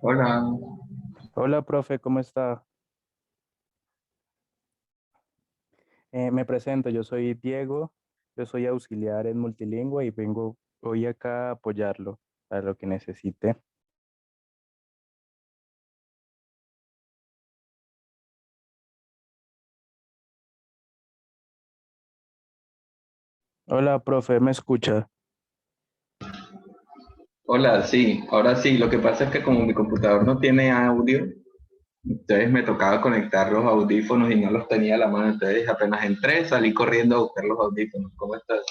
Hola, Hola, profe, ¿cómo está? Me presento, yo soy Diego, yo soy auxiliar en multilingüe y vengo hoy acá a apoyarlo para lo que necesite. Hola, profe, ¿me escucha? hola, sí, ahora sí, lo que pasa es que como mi computador no tiene audio, entonces me tocaba conectar los audífonos y no los tenía a la mano, entonces apenas entré, salí corriendo a buscar los audífonos. ¿Cómo estás?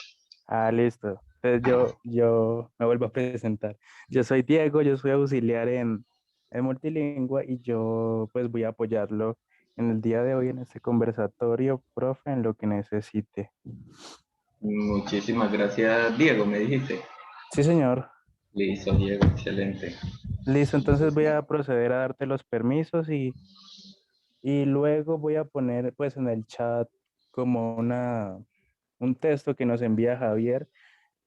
Ah, listo. Entonces yo me vuelvo a presentar. Yo soy Diego, yo soy auxiliar en multilingüe y yo pues voy a apoyarlo en el día de hoy en este conversatorio, profe, en lo que necesite. Muchísimas gracias, Diego, me dijiste. Sí, señor. Listo, Diego, excelente. Listo, entonces Entonces, voy a proceder a darte los permisos y luego voy a poner pues en el chat como un texto que nos envía Javier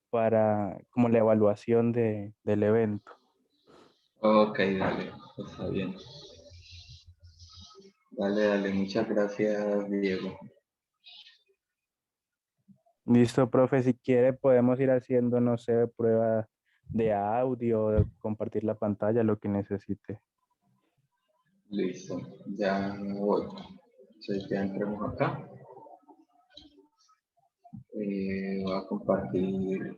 para como la evaluación del evento. ok, dale, está bien. Dale, dale, muchas gracias, Diego. Listo, profe, si quiere podemos ir haciendo, no sé, prueba de audio, de compartir la pantalla, lo que necesite. Listo, ya voy. Entonces ya entremos acá. Voy a compartir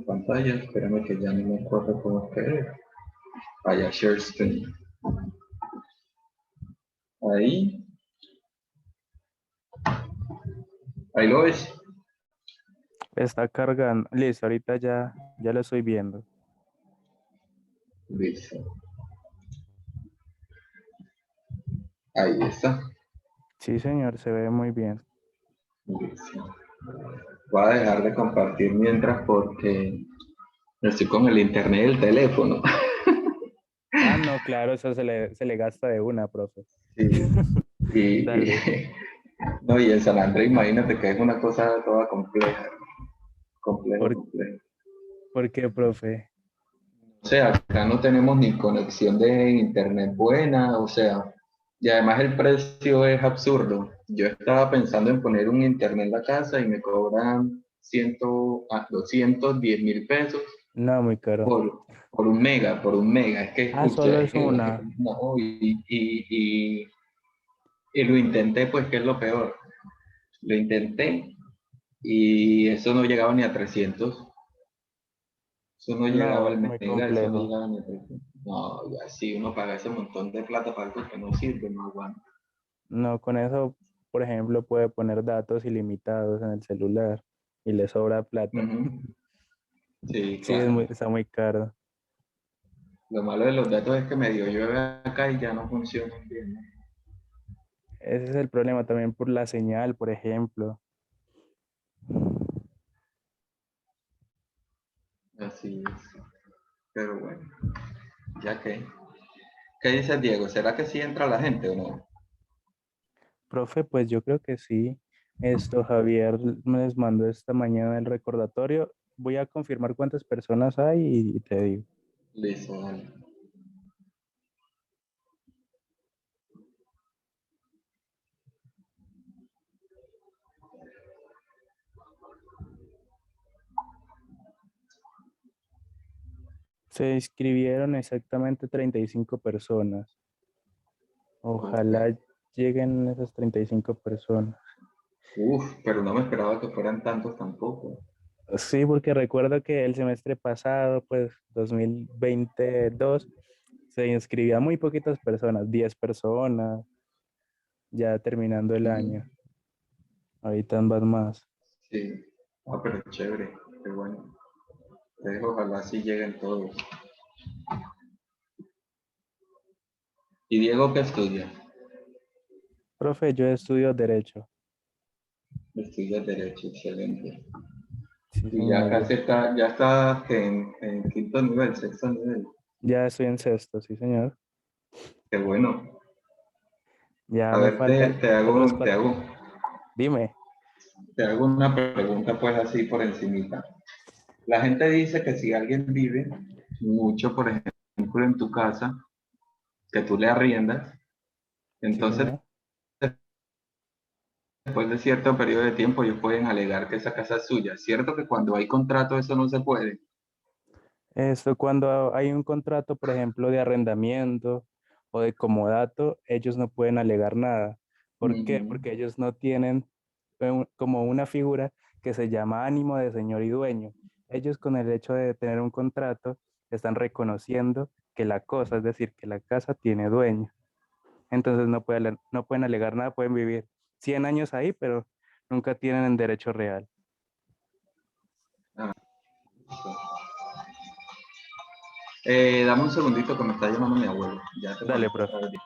pantalla, espérame que ya no me acuerdo cómo es que es. Vaya, share screen. Ahí, ahí lo ves. Está cargando. Listo, ahorita ya lo estoy viendo. Listo. Ahí está. Sí, señor, se ve muy bien. Listo. Voy a dejar de compartir mientras porque estoy con el internet del teléfono. Ah, no, claro, eso se le gasta de una, profe. Sí. Y, Dale. no, y en San Andrés, imagínate que es una cosa toda compleja, complejo, ¿Por, complejo. por qué, profe? O sea, acá no tenemos ni conexión de internet buena, o sea, y además el precio es absurdo. Yo estaba pensando en poner un internet en la casa y me cobran 210.000 pesos No, muy caro. por un mega. Es que Ah, escucha, solo es una. no, y lo intenté, pues, que es lo peor. Lo intenté y eso no llegaba ni a 300. Eso no llegaba No, al muy mega, eso no complejo. llegaba ni a 300. No, ya sí, uno paga ese montón de plata para algo que no sirve, no aguanta. No, con eso, por ejemplo, puede poner datos ilimitados en el celular y le sobra plata. Ujú. Sí, Sí, claro. está muy caro. Lo malo de los datos es que medio llueve acá y ya no funcionan bien, Ese es el problema también por la señal, por ejemplo. ¿no? Así es. Pero bueno, ya que. ¿Qué dice Diego? ¿Será que sí entra la gente o no? Profe, pues yo creo que sí. Esto, Javier me les mandó esta mañana el recordatorio. Voy a confirmar cuántas personas hay y te digo. Listo, dale. Se inscribieron exactamente 35 personas. Ok. Ojalá lleguen esas 35 personas. Uf, pero no me esperaba que fueran tantos tampoco. Sí, porque recuerdo que el semestre pasado, pues 2022, se inscribía muy poquitas personas, 10 personas, ya terminando el año. Ujú. Ahorita van más. Sí. Ah, pero chévere, qué bueno. Entonces, ojalá sí lleguen todos. ¿Y Diego qué estudia? Profe, yo estudio Derecho. Estudia Derecho, excelente. Sí, Y ya señor. casi está, ya está que en quinto nivel, sexto nivel. Ya estoy en sexto, sí, señor. Qué bueno. Ya A me ver, faltan otros cuatro. Dime. te hago una pregunta pues así por encimita. La gente dice que si alguien vive mucho, por ejemplo, en tu casa, que tú le arriendas, Sí. entonces después de cierto periodo de tiempo ellos pueden alegar que esa casa es suya. ¿Cierto que cuando hay contrato eso no se puede? Esto cuando hay un contrato, por ejemplo, de arrendamiento o de comodato, ellos no pueden alegar nada. ¿Por qué? Ujú. Porque ellos no tienen como una figura que se llama ánimo de señor y dueño. Ellos con el hecho de tener un contrato están reconociendo que la cosa, es decir, que la casa tiene dueño. Entonces no pueden alegar nada, pueden vivir 100 años ahí, pero nunca tienen el derecho real. Ah, dame un segundito que me está llamando mi abuelo. Ya te Dale, conecto profe. otra vez.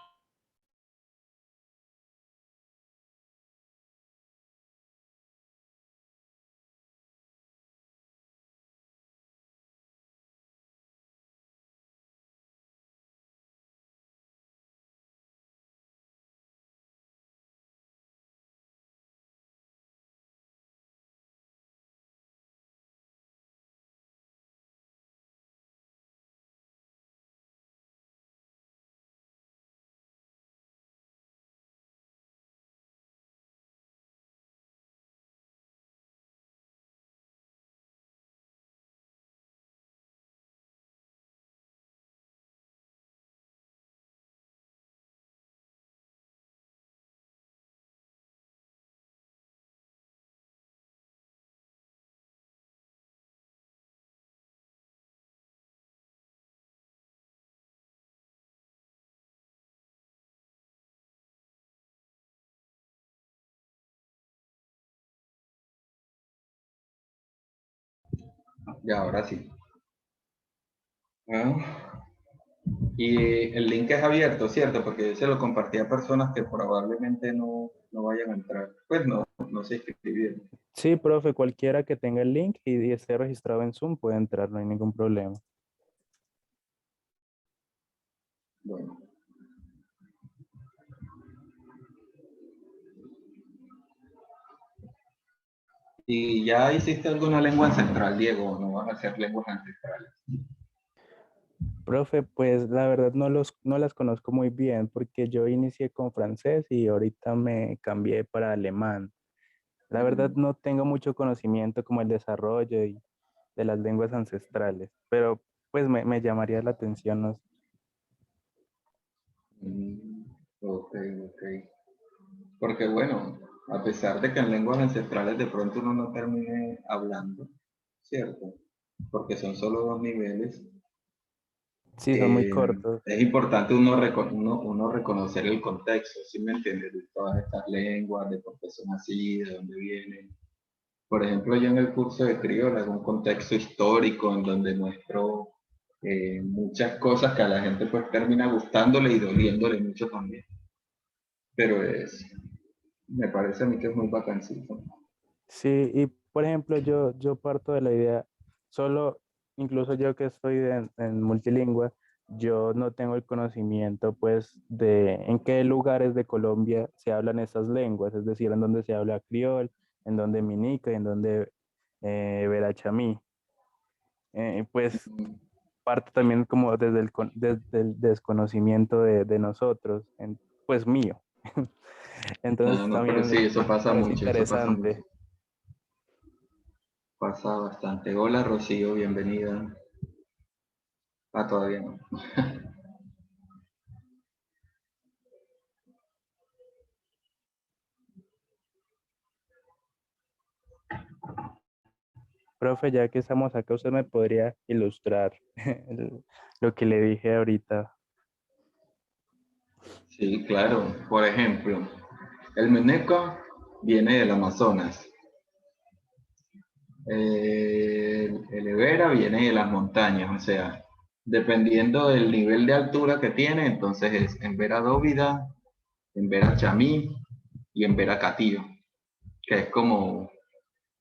Ya, ahora sí. Ah, y el link es abierto, ¿cierto? Porque yo se lo compartí a personas que probablemente no vayan a entrar. Pues no se inscribieron. Sí, profe, cualquiera que tenga el link y esté registrado en Zoom puede entrar, no hay ningún problema. Bueno. ¿Y ya hiciste alguna lengua ancestral, Diego? ¿O no vas a hacer lenguas ancestrales? Profe, pues la verdad no las conozco muy bien porque yo inicié con francés y ahorita me cambié para alemán. La verdad Mm, no tengo mucho conocimiento como el desarrollo y de las lenguas ancestrales, pero pues me llamaría la atención. ¿No? mm, ok, ok. Porque bueno, a pesar de que en lenguas ancestrales de pronto uno no termine hablando, ¿cierto? Porque son solo dos niveles, Sí, son muy cortos. es importante uno reconocer el contexto, ¿sí me entiendes? De todas estas lenguas, de por qué son así, de dónde vienen. Por ejemplo, yo en el curso de criolla hago un contexto histórico en donde muestro muchas cosas que a la gente pues termina gustándole y doliéndole mucho también. Pero me parece a mí que es muy vacancito. Sí, y por ejemplo, yo parto de la idea, solo, incluso yo que estoy en multilingüe, yo no tengo el conocimiento, pues, de en qué lugares de Colombia se hablan esas lenguas, es decir, en dónde se habla criol, en dónde minica y en dónde verachamí. Pues, parte también como desde el desconocimiento de nosotros, pues mío. Ah, Entonces, no, pero sí, también eso me pasa parece mucho, eso pasa mucho. interesante. Pasa bastante. Hola Rocío, bienvenida. Ah, todavía no. Profe, ya que estamos acá, usted me podría ilustrar lo que le dije ahorita. Sí, claro. Por ejemplo, el meneco viene del Amazonas. El Evera viene de las montañas, o sea, dependiendo del nivel de altura que tiene, entonces es en Vera Dóvida, en Vera Chamí y en Vera Catío, que es como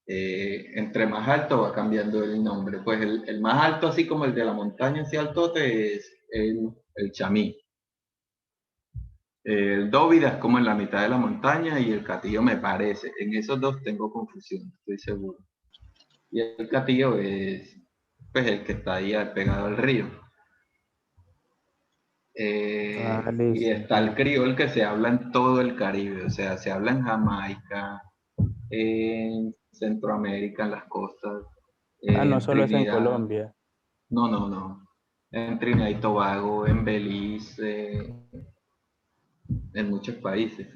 entre más alto va cambiando el nombre. Pues el más alto, así como el de la montaña hacia altote, es el Chamí. El Dóvida es como en la mitad de la montaña y el Catillo me parece. En esos dos tengo confusión, estoy seguro. Y el Catío es pues el que está ahí pegado al río. Ah, Y listo, está el entiendo. criol que se habla en todo el Caribe, o sea, se habla en Jamaica, en Centroamérica, en las costas, Ah, no en solo es en Trinidad, Colombia. no, no, no, en Trinidad y Tobago, en Belice, en muchos países.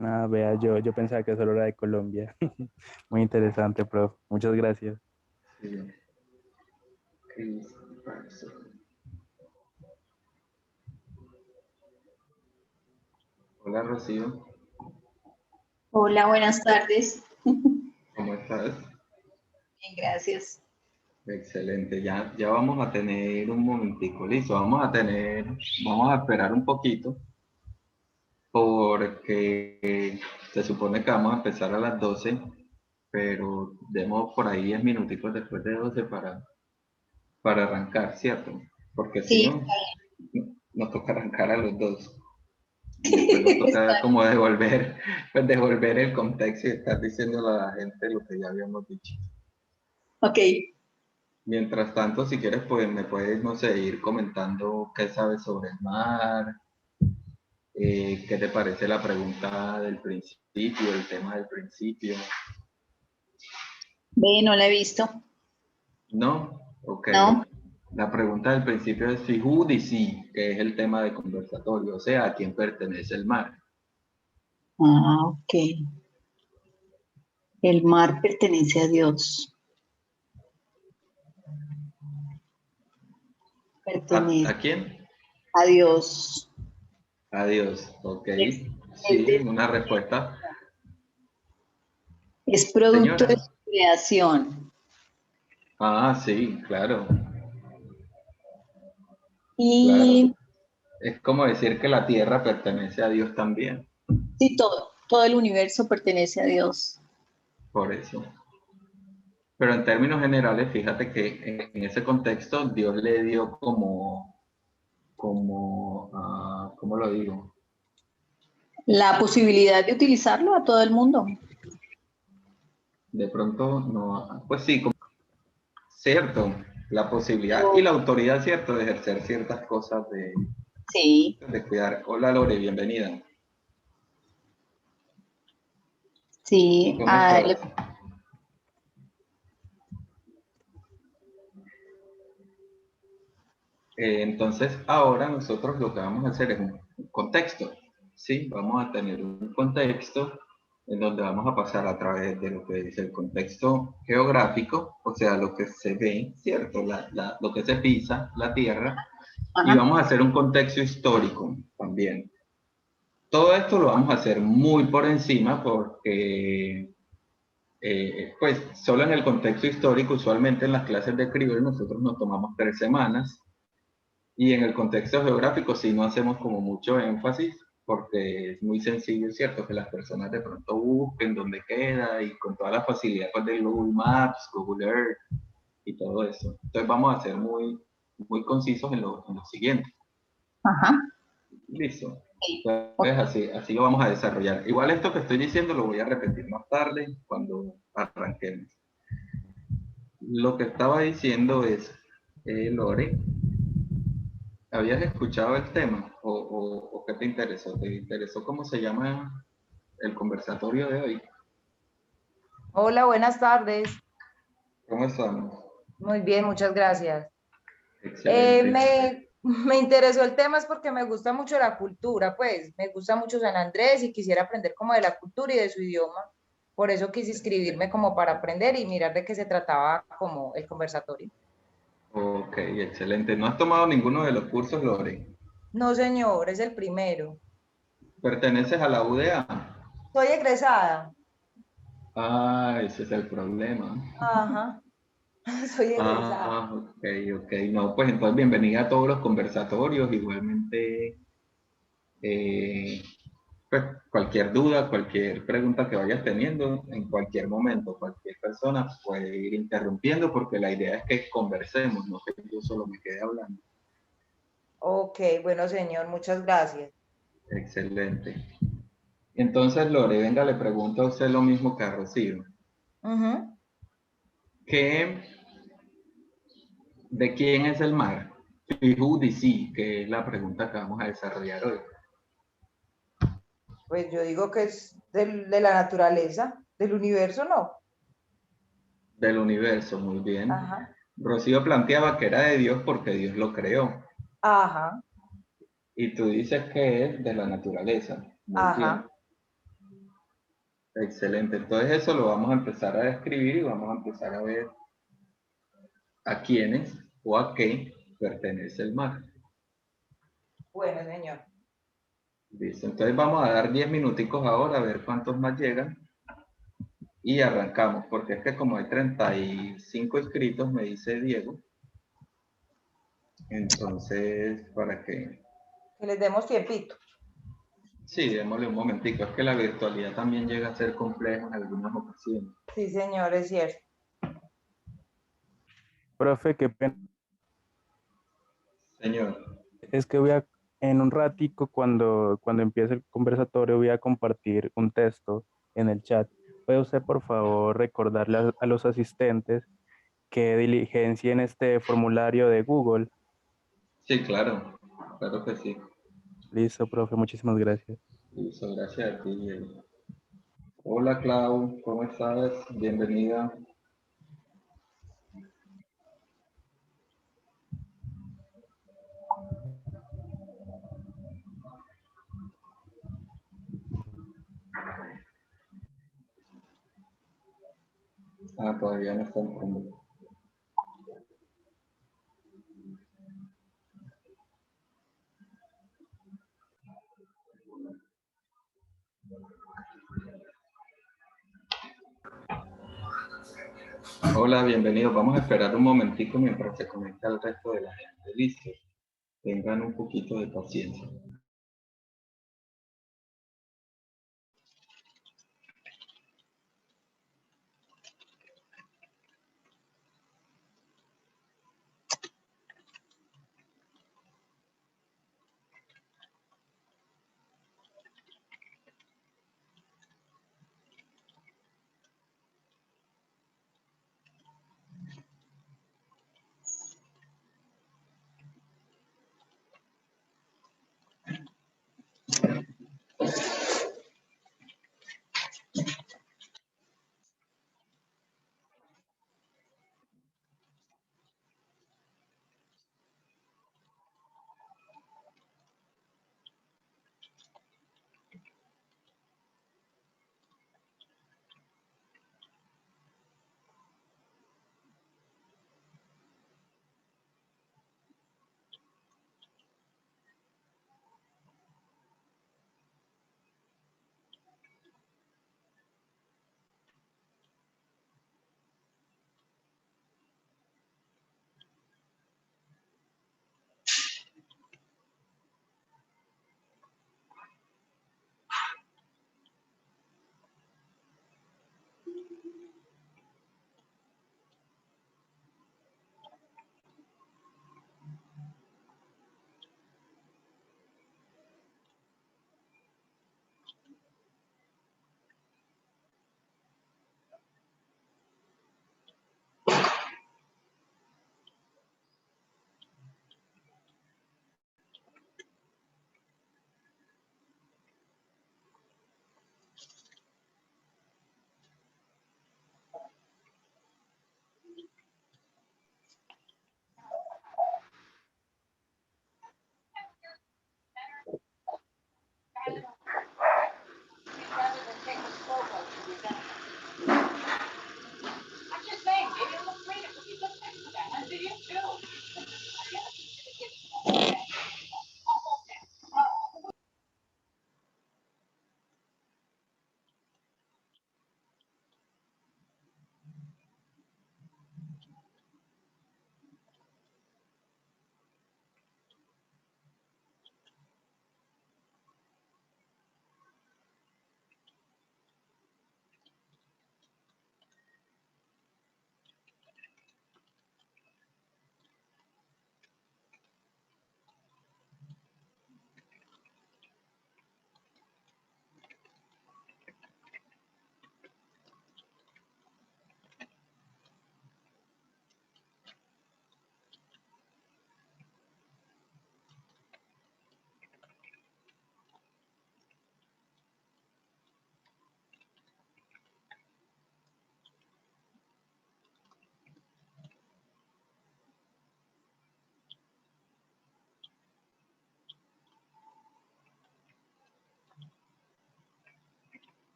Ah, vea, yo pensaba que solo era de Colombia. Muy interesante, prof. Muchas gracias. Sí. Chris Patterson. Hola Rocío, Hola, buenas tardes. ¿cómo estás? Bien, gracias. Excelente, ya vamos a tener un momentico, listo, vamos a esperar un poquito porque se supone que vamos a empezar a las 12, pero demos por ahí 10 minuticos después de 12 para arrancar, ¿cierto? Porque si Sí, no, nos toca arrancar a los dos. Y después nos está toca como devolver, pues devolver el contexto y estar diciéndole a la gente lo que ya habíamos dicho. ok. Mientras tanto, si quieres, pues me puedes, no sé, ir comentando qué sabes sobre el mar, qué te parece la pregunta del principio, el tema del principio. Ve, no la he visto. ¿No? Ok. No. La pregunta del principio es si who dice, que es el tema de conversatorio, o sea, a quién pertenece el mar. Ah, ok. El mar pertenece a Dios. Pertenece ¿A quién? a Dios. A Dios. Ok. Es, es Sí, de- una respuesta. es producto de Señora. su creación. Ah, sí, claro, claro. Y Es como decir que la tierra pertenece a Dios también, sí, todo el universo pertenece a Dios. por eso. Pero en términos generales, fíjate que en ese contexto Dios le dio ¿cómo lo digo? La posibilidad de utilizarlo a todo el mundo. De pronto, no, pues sí, cierto, la posibilidad y Pero la autoridad, cierto, de ejercer ciertas cosas sí, de cuidar. Hola Lore, bienvenida. sí. ¿Cómo estás? Entonces, ahora nosotros lo que vamos a hacer es un contexto, ¿sí? Vamos a tener un contexto en donde vamos a pasar a través de lo que dice el contexto geográfico, o sea, lo que se ve, ¿cierto? Lo que se pisa, la tierra, y Ajá. vamos a hacer un contexto histórico también. Todo esto lo vamos a hacer muy por encima porque, pues, solo en el contexto histórico, usualmente en las clases de Crivel nosotros nos tomamos 3 semanas y en el contexto geográfico sí no hacemos como mucho énfasis porque es muy sencillo, ¿cierto? Que las personas de pronto busquen dónde queda y con toda la facilidad pues, de Google Maps, Google Earth y todo eso. Entonces vamos a ser muy concisos en lo siguiente. Ajá. Listo. Sí. Ok. Entonces así lo vamos a desarrollar. Igual esto que estoy diciendo lo voy a repetir más tarde cuando arranquemos. Lo que estaba diciendo es, Lore, ¿habías escuchado el tema o qué te interesó? ¿Te interesó cómo se llama el conversatorio de hoy? Hola, buenas tardes. ¿Cómo estamos? Muy bien, muchas gracias. Excelente. Me interesó el tema es porque me gusta mucho la cultura, pues me gusta mucho San Andrés y quisiera aprender como de la cultura y de su idioma. Por eso quise inscribirme como para aprender y mirar de qué se trataba como el conversatorio. Ok, excelente. ¿No has tomado ninguno de los cursos, Lore? No, señor, es el primero. ¿Perteneces a la UDA? Soy egresada. Ah, ese es el problema. Ajá, soy egresada. Ah, ok, ok. No, pues entonces bienvenida a todos los conversatorios. Igualmente, eh, pues cualquier duda, cualquier pregunta que vayas teniendo, en cualquier momento, cualquier persona puede ir interrumpiendo porque la idea es que conversemos, no que yo solo me quede hablando. Ok, bueno, señor, muchas gracias. Excelente. Entonces, Lore, venga, le pregunto a usted lo mismo que a Rocío. Ujú. ¿Qué, ¿De quién es el mar? Y who the sea, que es la pregunta que vamos a desarrollar hoy. Pues yo digo que es de la naturaleza, del universo, ¿no? Del universo, muy bien. Ajá, Rocío planteaba que era de Dios porque Dios lo creó. ajá, Y tú dices que es de la naturaleza. Muy bien. ajá. Excelente. Entonces eso lo vamos a empezar a describir y vamos a empezar a ver a quiénes o a qué pertenece el mar. Bueno, señor. Listo. Entonces vamos a dar 10 minuticos ahora a ver cuántos más llegan y arrancamos, porque es que como hay 35 inscritos, me dice Diego, entonces para que, Que les demos tiempito. sí, démosle un momentico, es que la virtualidad también llega a ser compleja en algunas ocasiones. Sí, señor, es cierto. Profe, qué pena. Señor, Es que en un ratico, cuando empiece el conversatorio, voy a compartir un texto en el chat. ¿Puede usted, por favor, recordarle a los asistentes que diligencien este formulario de Google? sí, claro, claro que sí. Listo, profe, muchísimas gracias. Listo, gracias a ti, Diego. Hola, Clau, ¿cómo estás? Bienvenida. Ah, todavía no está entrando. Hola, bienvenidos. Vamos a esperar un momentico mientras se conecta el resto de la gente. Listo. Tengan un poquito de paciencia.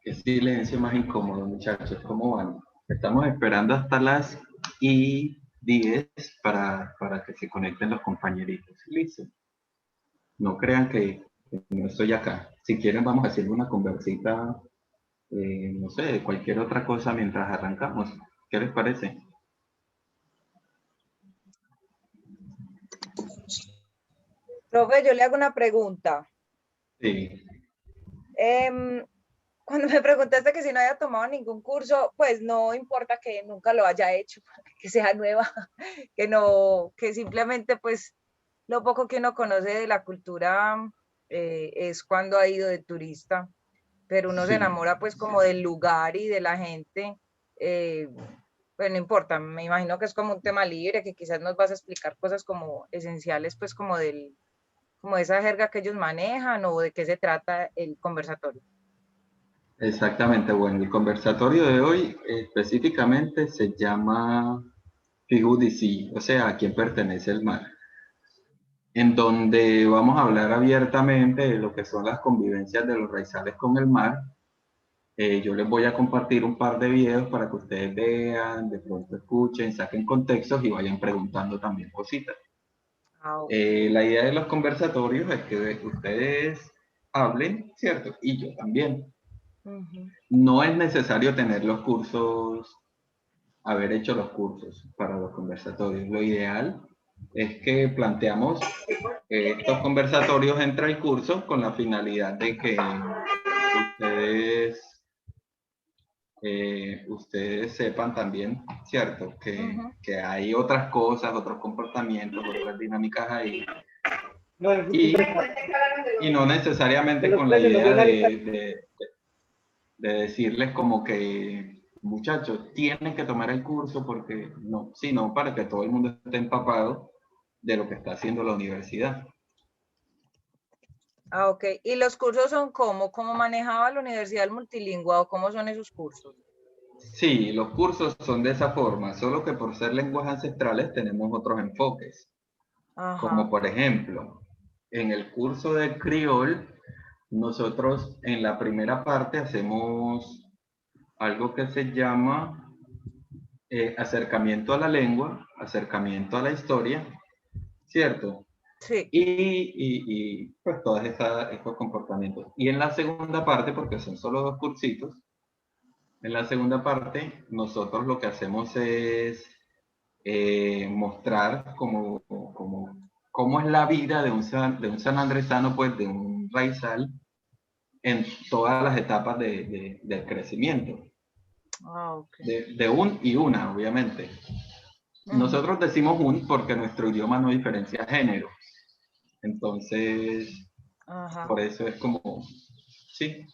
Qué silencio más incómodo, muchachos. ¿Cómo van? Estamos esperando hasta las y 10 para que se conecten los compañeritos. Listo. No crean que no estoy acá. Si quieren, vamos haciendo una conversita, no sé, de cualquier otra cosa mientras arrancamos. ¿Qué les parece? Profe, yo le hago una pregunta. Sí. Cuando me preguntaste que si no había tomado ningún curso, pues no importa que nunca lo haya hecho, que sea nueva, que no, que simplemente pues lo poco que uno conoce de la cultura es cuando ha ido de turista, pero uno se Sí. enamora pues como del lugar y de la gente, pues no importa, me imagino que es como un tema libre, que quizás nos vas a explicar cosas como esenciales pues como como de esa jerga que ellos manejan o de qué se trata el conversatorio. Exactamente. Bueno, el conversatorio de hoy específicamente se llama Figudisi, o sea, a quién pertenece el mar, en donde vamos a hablar abiertamente de lo que son las convivencias de los raizales con el mar. Yo les voy a compartir un par de videos para que ustedes vean, de pronto escuchen, saquen contextos y vayan preguntando también cositas. Ah, ok. La idea de los conversatorios es que ustedes hablen, ¿cierto? Y yo también. Ujú. No es necesario tener los cursos, haber hecho los cursos para los conversatorios. Lo ideal es que planteamos estos conversatorios entre el curso con la finalidad de que ustedes, ustedes sepan también, ¿cierto? Ujú. Que hay otras cosas, otros comportamientos, otras dinámicas ahí. Y, y no necesariamente con la idea de decirles como que, muchachos, tienen que tomar el curso porque no, sino para que todo el mundo esté empapado de lo que está haciendo la universidad. Ah, ok. ¿Y los cursos son cómo? ¿Cómo manejaba la universidad el multilingüe o cómo son esos cursos? Sí, los cursos son de esa forma, solo que por ser lenguas ancestrales tenemos otros enfoques, como Ajá. por ejemplo, en el curso de criol, nosotros en la primera parte hacemos algo que se llama acercamiento a la lengua, acercamiento a la historia, ¿cierto? Sí. Pues todos estos comportamientos. Y en la segunda parte, porque son solo dos cursitos, en la segunda parte nosotros lo que hacemos es mostrar cómo es la vida de un sanandresano, pues de un raizal, en todas las etapas del crecimiento, Ah, ok. de un y una, obviamente. Ujú. Nosotros decimos un porque nuestro idioma no diferencia género. Entonces, Ajá. por eso es como, sí.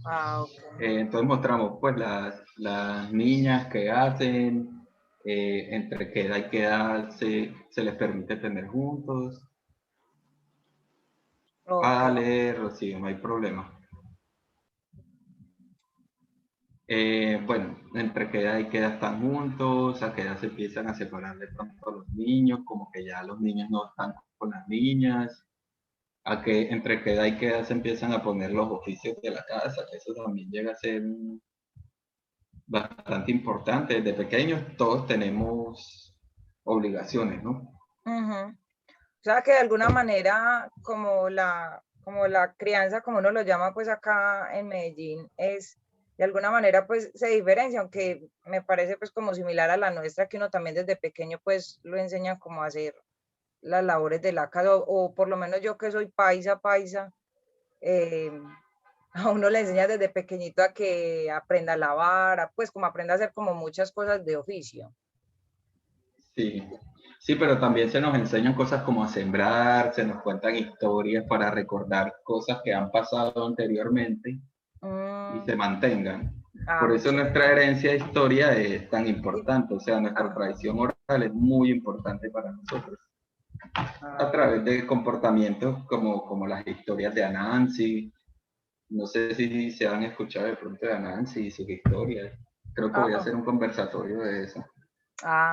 Ah, ok. Entonces mostramos pues las niñas que hacen, entre qué edad y qué edad se les permite tener juntos. Ok. Vale, Rocío, no hay problema. Bueno, entre qué edad y qué edad están juntos, a qué edad se empiezan a separar de pronto los niños, como que ya los niños no están con las niñas, entre qué edad y qué edad se empiezan a poner los oficios de la casa, que eso también llega a ser bastante importante. Desde pequeños todos tenemos obligaciones, ¿no? Ujú. O sea que de alguna manera, como la crianza, como uno lo llama pues acá en Medellín, es de alguna manera pues se diferencia, aunque me parece pues como similar a la nuestra, que uno también desde pequeño pues lo enseña como a hacer las labores de la casa, o por lo menos yo que soy paisa, eh, a uno le enseña desde pequeñito a que aprenda a lavar, pues como aprenda a hacer como muchas cosas de oficio. Sí. Sí, pero también se nos enseñan cosas como a sembrar, se nos cuentan historias para recordar cosas que han pasado anteriormente y se mantengan. Por Muy eso chévere. nuestra herencia de historia es tan importante, o sea, nuestra Ah, tradición oral es muy importante para nosotros, a ah, través de comportamientos como las historias de Anansi. No sé si se han escuchado de pronto de Anansi y sus historias. Creo que voy a ah, hacer un conversatorio de eso.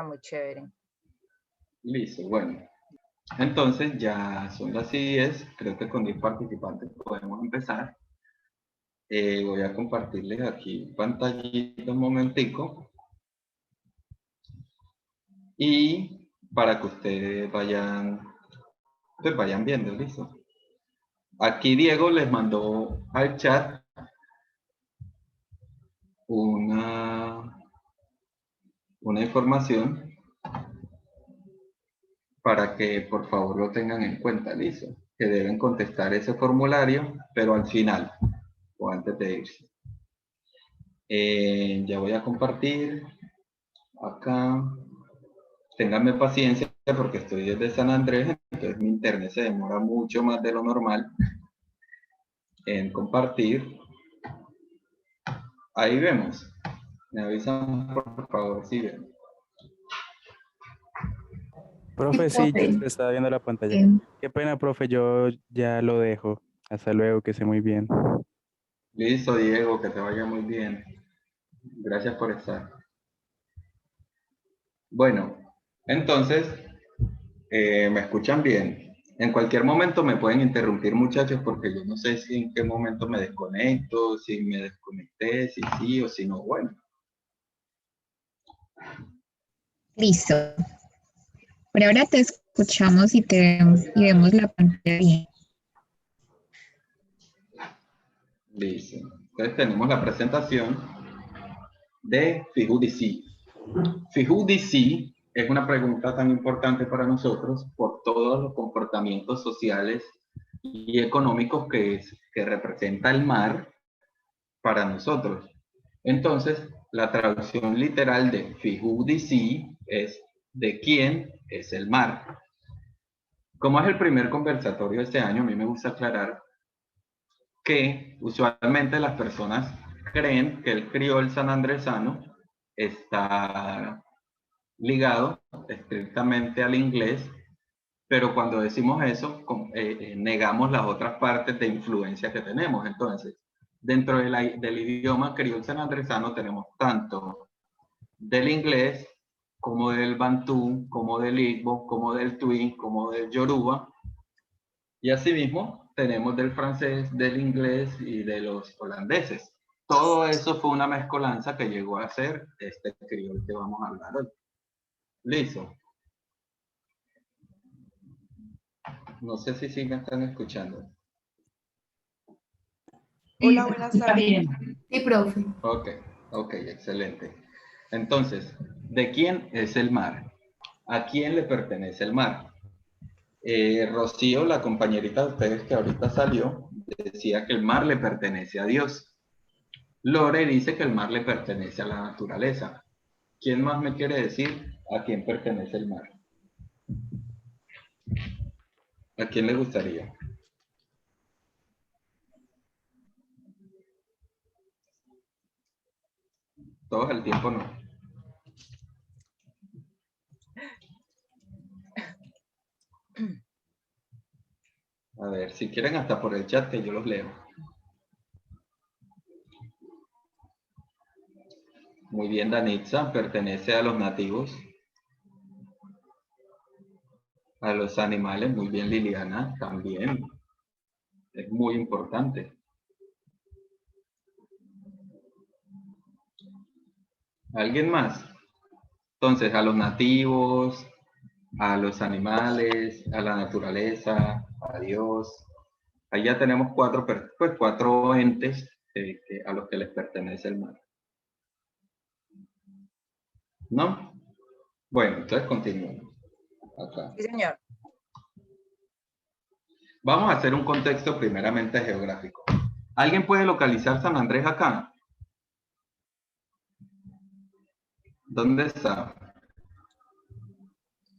muy chévere. Listo, bueno. Entonces ya son las 10, creo que con 10 participantes podemos empezar. Voy a compartirles aquí pantallita un momentico y para que ustedes vayan, pues vayan viendo, listo. Aquí Diego les mandó al chat una, una información para que por favor lo tengan en cuenta, listo. Que deben contestar ese formulario, pero al final o antes de irse. Ya voy a compartir acá. Ténganme paciencia porque estoy desde San Andrés, entonces mi internet se demora mucho más de lo normal en compartir. Ahí vemos. Me avisan por favor si ven. Profe, sí, yo profe. estaba viendo la pantalla. Eh, Qué pena, profe, yo ya lo dejo. Hasta luego, que esté muy bien. Listo, Diego, que te vaya muy bien. Gracias por estar. Bueno, entonces, ¿me escuchan bien? En cualquier momento me pueden interrumpir, muchachos, porque yo no sé si en qué momento me desconecto, si me desconecté, si sí o si no. Bueno, Listo. Por ahora te escuchamos y vemos la pantalla bien. listo. Entonces tenemos la presentación de FIJUDC. FIJUDC es una pregunta tan importante para nosotros por todos los comportamientos sociales y económicos que representa el mar para nosotros. Entonces, la traducción literal de FIJUDC es ¿de quién es el mar? Como es el primer conversatorio de este año, a mí me gusta aclarar que usualmente las personas creen que el criol sanandresano está ligado estrictamente al inglés, pero cuando decimos eso, negamos las otras partes de influencia que tenemos. Entonces, dentro del idioma criol sanandresano tenemos tanto del inglés, como del bantú, como del igbo, como del twi, como del yoruba, y asimismo tenemos del francés, del inglés y de los holandeses. Todo eso fue una mezcolanza que llegó a ser este criol que vamos a hablar hoy. Listo. No sé si sí me están escuchando. Sí, Hola, se buenas escucha tardes. bien. Sí, profe. Ok, excelente. Entonces, ¿de quién es el mar? ¿A quién le pertenece el mar? Rocío, la compañerita de ustedes que ahorita salió, decía que el mar le pertenece a Dios. Lore dice que el mar le pertenece a la naturaleza. ¿Quién más me quiere decir a quién pertenece el mar? ¿A quién le gustaría? Todos al tiempo no. A ver, si quieren hasta por el chat que yo los leo. Muy bien, Danitza, pertenece a los nativos, a los animales. Muy bien, Liliana, también. Es muy importante. ¿Alguien más? Entonces, a los nativos, a los animales, a la naturaleza, a Dios. Ahí ya tenemos cuatro entes a los que les pertenece el mar. ¿No? Bueno, entonces continuamos. Acá. Sí, señor. Vamos a hacer un contexto primeramente geográfico. ¿Alguien puede localizar San Andrés acá? ¿Dónde está?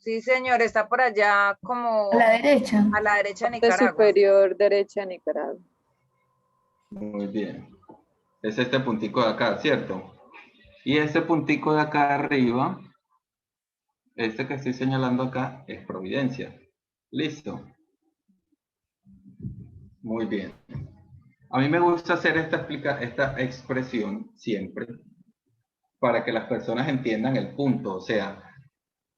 Sí, señor, está por allá como A la derecha. a la derecha de De Nicaragua. superior derecha Nicaragua. Muy bien. Es este puntico de acá, ¿cierto? Y ese puntico de acá arriba, este que estoy señalando acá, es Providencia. Listo. Muy bien. A mí me gusta hacer esta expresión siempre para que las personas entiendan el punto. O sea,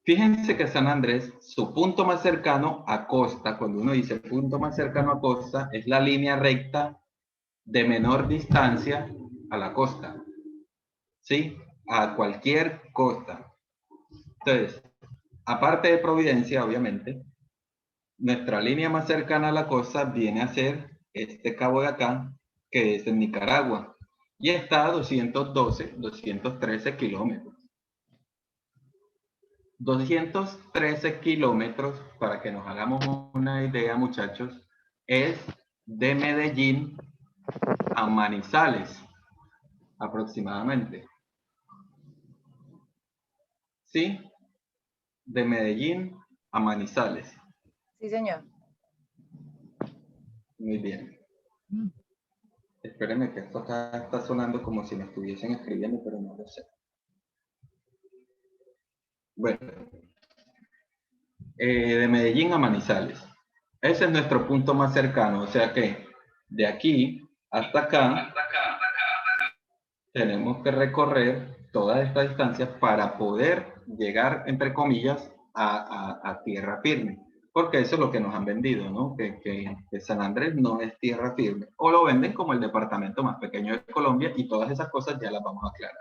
fíjense que San Andrés, su punto más cercano a costa, cuando uno dice punto más cercano a costa, es la línea recta de menor distancia a la costa. ¿Sí? A cualquier costa. Entonces, aparte de Providencia, obviamente, nuestra línea más cercana a la costa viene a ser este cabo de acá, que es en Nicaragua, y está a 213 kilómetros. 213 kilómetros, para que nos hagamos una idea, muchachos, es de Medellín a Manizales, aproximadamente. ¿Sí? De Medellín a Manizales. Sí, señor. Muy bien. Espérenme que esto acá está sonando como si me estuviesen escribiendo, pero no lo sé. Bueno, de Medellín a Manizales. Ese es nuestro punto más cercano, o sea que de aquí hasta acá tenemos que recorrer toda esta distancia para poder llegar, entre comillas, a tierra firme. Porque eso es lo que nos han vendido, ¿no? Que San Andrés no es tierra firme. O lo venden como el departamento más pequeño de Colombia y todas esas cosas ya las vamos a aclarar.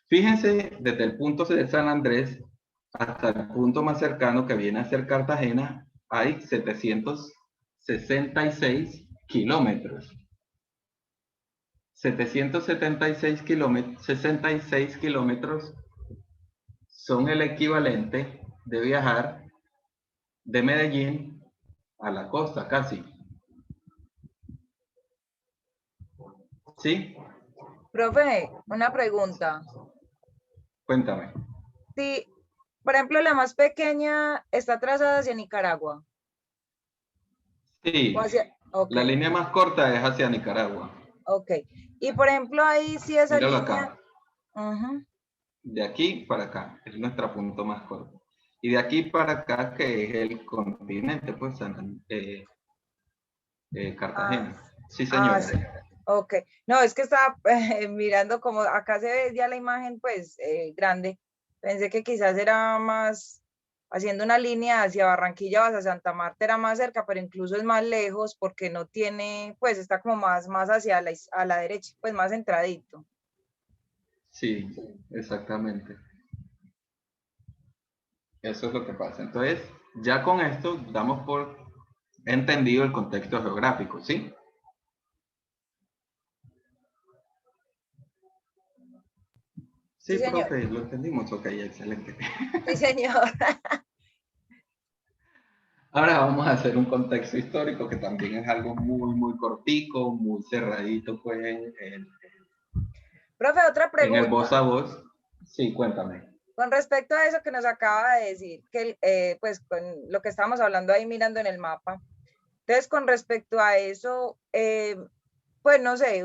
Fíjense, desde el punto de San Andrés hasta el punto más cercano que viene a ser Cartagena, hay 766 kilómetros. 776 kilómetros, 66 kilómetros son el equivalente de viajar de Medellín a la costa, casi. ¿Sí? Profe, una pregunta. Cuéntame. Si, por ejemplo, la más pequeña está trazada hacia Nicaragua. Sí, O hacia, ok, la línea más corta es hacia Nicaragua. ok. Y por ejemplo, ahí sí esa Míralo línea. acá. Ujú. De aquí para acá, es nuestro punto más corto. Y de aquí para acá, que es el continente, pues, Cartagena. Sí, Ah, señora. sí. Ok. No, es que estaba mirando como acá se ve ya la imagen, pues, grande. Pensé que quizás era más haciendo una línea hacia Barranquilla o hacia Santa Marta era más cerca, pero incluso es más lejos porque no tiene, pues está como más hacia a la derecha, pues más centradito. Sí, exactamente. Eso es lo que pasa. Entonces, ya con esto damos por entendido el contexto geográfico, ¿sí? Sí, Sí, señor. profe, lo entendimos. Ok, excelente. Sí, señor. Ahora vamos a hacer un contexto histórico que también es algo muy, muy cortico, muy cerradito, pues, Profe, otra en el voz pregunta. a voz. Sí, cuéntame. Con respecto a eso que nos acaba de decir, que pues con lo que estamos hablando ahí mirando en el mapa. Entonces, con respecto a eso, pues no sé,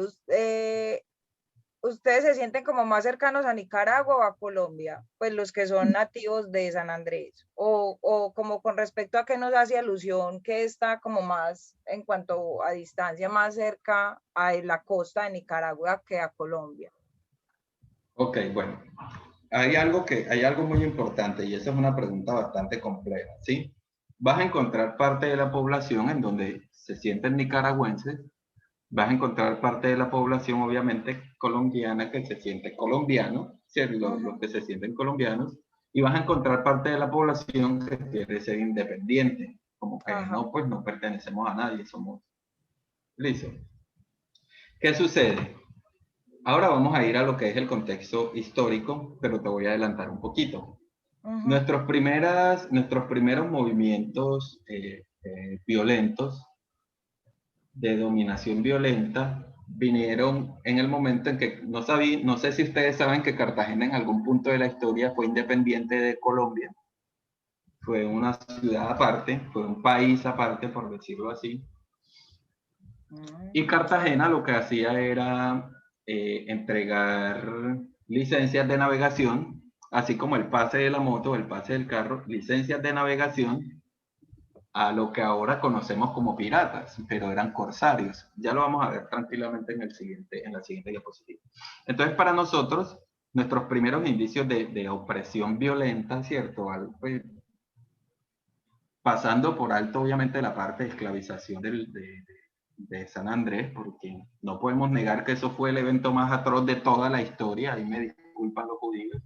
ustedes se sienten como más cercanos a Nicaragua o a Colombia, pues los que son nativos de San Andrés, o como con respecto a qué nos hace alusión, que está como más en cuanto a distancia, más cerca a la costa de Nicaragua que a Colombia. Ok, bueno. Hay algo muy importante y esa es una pregunta bastante compleja, ¿sí? Vas a encontrar parte de la población en donde se sienten nicaragüenses, vas a encontrar parte de la población obviamente colombiana que se siente colombiano, ¿cierto? Los que se sienten colombianos, y vas a encontrar parte de la población que quiere ser independiente, como que Ajá. no, pues no pertenecemos a nadie, somos lisos. ¿Qué sucede? Ahora vamos a ir a lo que es el contexto histórico, pero te voy a adelantar un poquito. Nuestros primeros movimientos violentos de dominación violenta vinieron en el momento en que, no sé si ustedes saben que Cartagena en algún punto de la historia fue independiente de Colombia. fue una ciudad aparte, fue un país aparte, por decirlo así. Y Cartagena lo que hacía era entregar licencias de navegación, así como el pase de la moto, el pase del carro, licencias de navegación a lo que ahora conocemos como piratas, pero eran corsarios. Ya lo vamos a ver tranquilamente en la siguiente diapositiva. Entonces, para nosotros, nuestros primeros indicios de opresión violenta, ¿cierto? Pues, pasando por alto, obviamente, la parte de esclavización de San Andrés, porque no podemos negar que eso fue el evento más atroz de toda la historia, ahí me disculpan los judíos,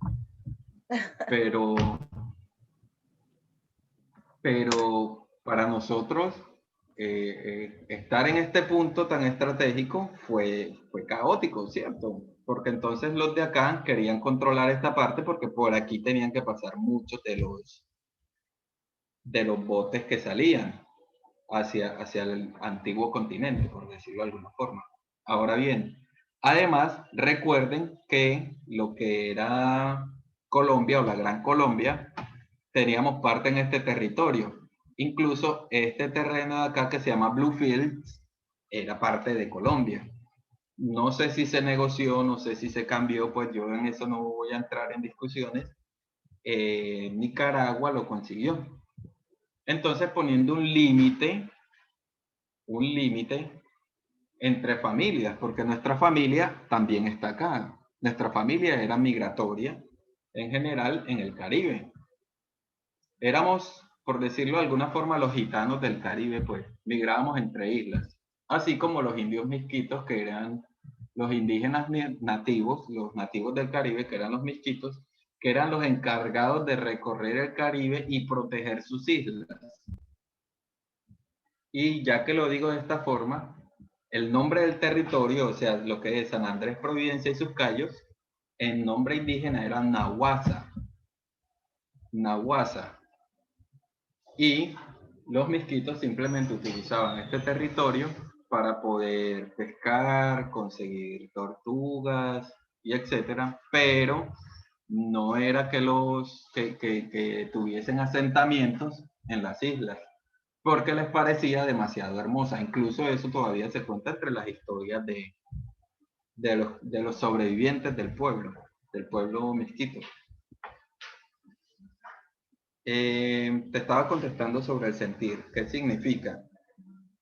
pero para nosotros estar en este punto tan estratégico fue caótico, ¿cierto? Porque entonces los de acá querían controlar esta parte porque por aquí tenían que pasar muchos de los botes que salían hacia el antiguo continente, por decirlo de alguna forma. Ahora bien, además, recuerden que lo que era Colombia o la Gran Colombia, teníamos parte en este territorio. Incluso este terreno de acá que se llama Bluefields era parte de Colombia. No sé si se negoció, no sé si se cambió, pues yo en eso no voy a entrar en discusiones. Nicaragua lo consiguió. Entonces poniendo un límite entre familias, porque nuestra familia también está acá. Nuestra familia era migratoria en general en el Caribe. Éramos, por decirlo de alguna forma, los gitanos del Caribe, pues migrábamos entre islas, así como los indios misquitos, que eran los indígenas nativos, los nativos del Caribe, que eran los misquitos, que eran los encargados de recorrer el Caribe y proteger sus islas. Y ya que lo digo de esta forma, el nombre del territorio, o sea, lo que es San Andrés, Providencia y sus cayos, en nombre indígena era Nahuasa. Nahuasa. Y los misquitos simplemente utilizaban este territorio para poder pescar, conseguir tortugas y etcétera, pero no era que que tuviesen asentamientos en las islas, porque les parecía demasiado hermosa. Incluso eso todavía se cuenta entre las historias de los sobrevivientes del pueblo misquito. Te estaba contestando sobre el sentir. ¿Qué significa?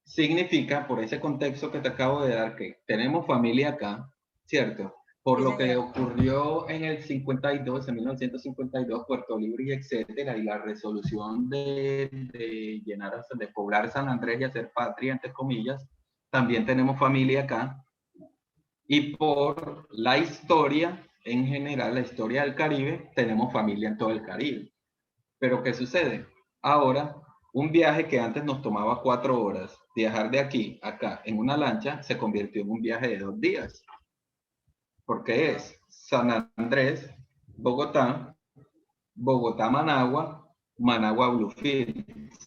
Significa, por ese contexto que te acabo de dar, que tenemos familia acá, ¿cierto? Por Sí, lo que señor. ocurrió en el 52, en 1952, Puerto Libre y etcétera, y la resolución de poblar San Andrés y hacer patria, entre comillas, también tenemos familia acá. Y por la historia, en general, la historia del Caribe, tenemos familia en todo el Caribe. Pero ¿qué sucede? Ahora, un viaje que antes nos tomaba 4 horas, viajar de aquí a acá en una lancha, se convirtió en un viaje de 2 días. Porque es San Andrés, Bogotá, Bogotá-Managua, Managua-Bluefields.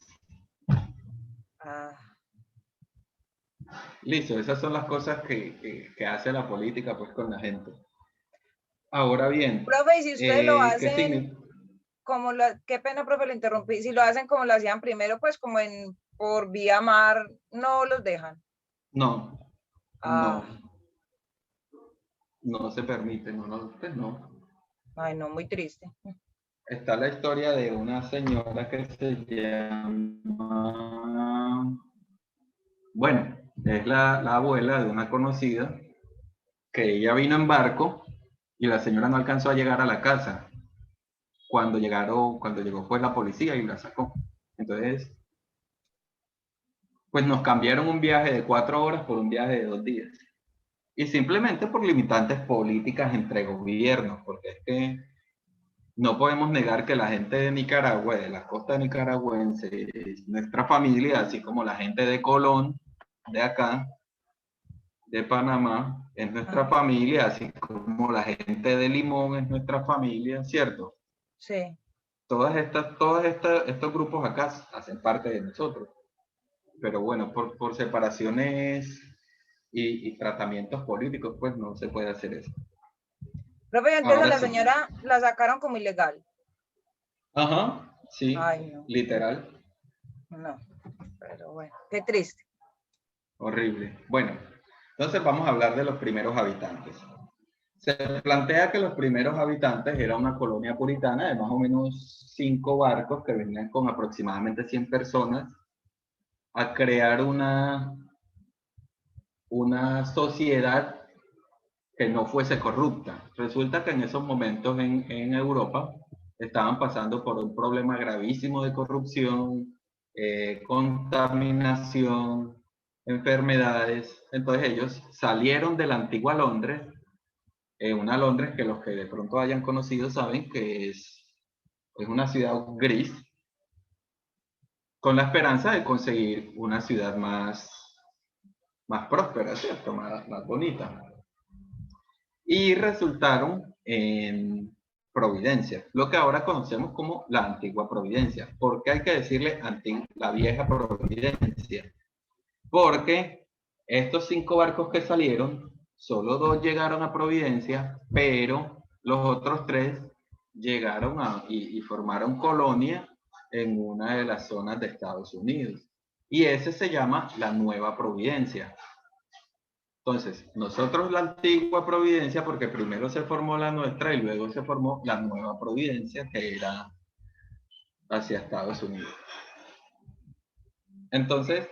Listo, esas son las cosas que hace la política pues con la gente. Ahora bien, Profe, y si ustedes lo ¿qué hacen significa? como qué pena, profe, lo interrumpí, si lo hacen como lo hacían primero, pues como por vía mar, no los dejan. No, Ah, no se permite, pues no. ay, no, muy triste. Está la historia de una señora que se llama, bueno, es la abuela de una conocida, que ella vino en barco y la señora no alcanzó a llegar a la casa cuando llegó pues la policía y la sacó. Entonces, pues nos cambiaron un viaje de 4 horas por un viaje de 2 días. Y simplemente por limitantes políticas entre gobiernos, porque es que no podemos negar que la gente de Nicaragua, de la costa nicaragüense, es nuestra familia, así como la gente de Colón, de acá, de Panamá, es nuestra familia, así como la gente de Limón es nuestra familia, ¿cierto? Sí. Estos grupos acá hacen parte de nosotros. Pero bueno, por separaciones y tratamientos políticos, pues no se puede hacer eso. Profe, entonces a Ahora la sí. señora la sacaron como ilegal. Ajá. Sí, Ay, no, literal. no. Pero bueno, qué triste. Horrible. Bueno, entonces vamos a hablar de los primeros habitantes. Se plantea que los primeros habitantes era una colonia puritana de más o menos 5 barcos que venían con aproximadamente 100 personas a crear una sociedad que no fuese corrupta. Resulta que en esos momentos en Europa estaban pasando por un problema gravísimo de corrupción, contaminación, enfermedades. Entonces ellos salieron de la antigua Londres, una Londres que los que de pronto hayan conocido saben que es una ciudad gris, con la esperanza de conseguir una ciudad más próspera, ¿cierto? Más bonita. Y resultaron en Providencia, lo que ahora conocemos como la antigua Providencia. ¿Por qué hay que decirle la vieja Providencia? Porque estos 5 barcos que salieron, solo 2 llegaron a Providencia, pero los otros 3 llegaron y formaron colonia en una de las zonas de Estados Unidos. Y ese se llama la Nueva Providencia. Entonces, nosotros la antigua Providencia, porque primero se formó la nuestra y luego se formó la Nueva Providencia, que era hacia Estados Unidos. Entonces,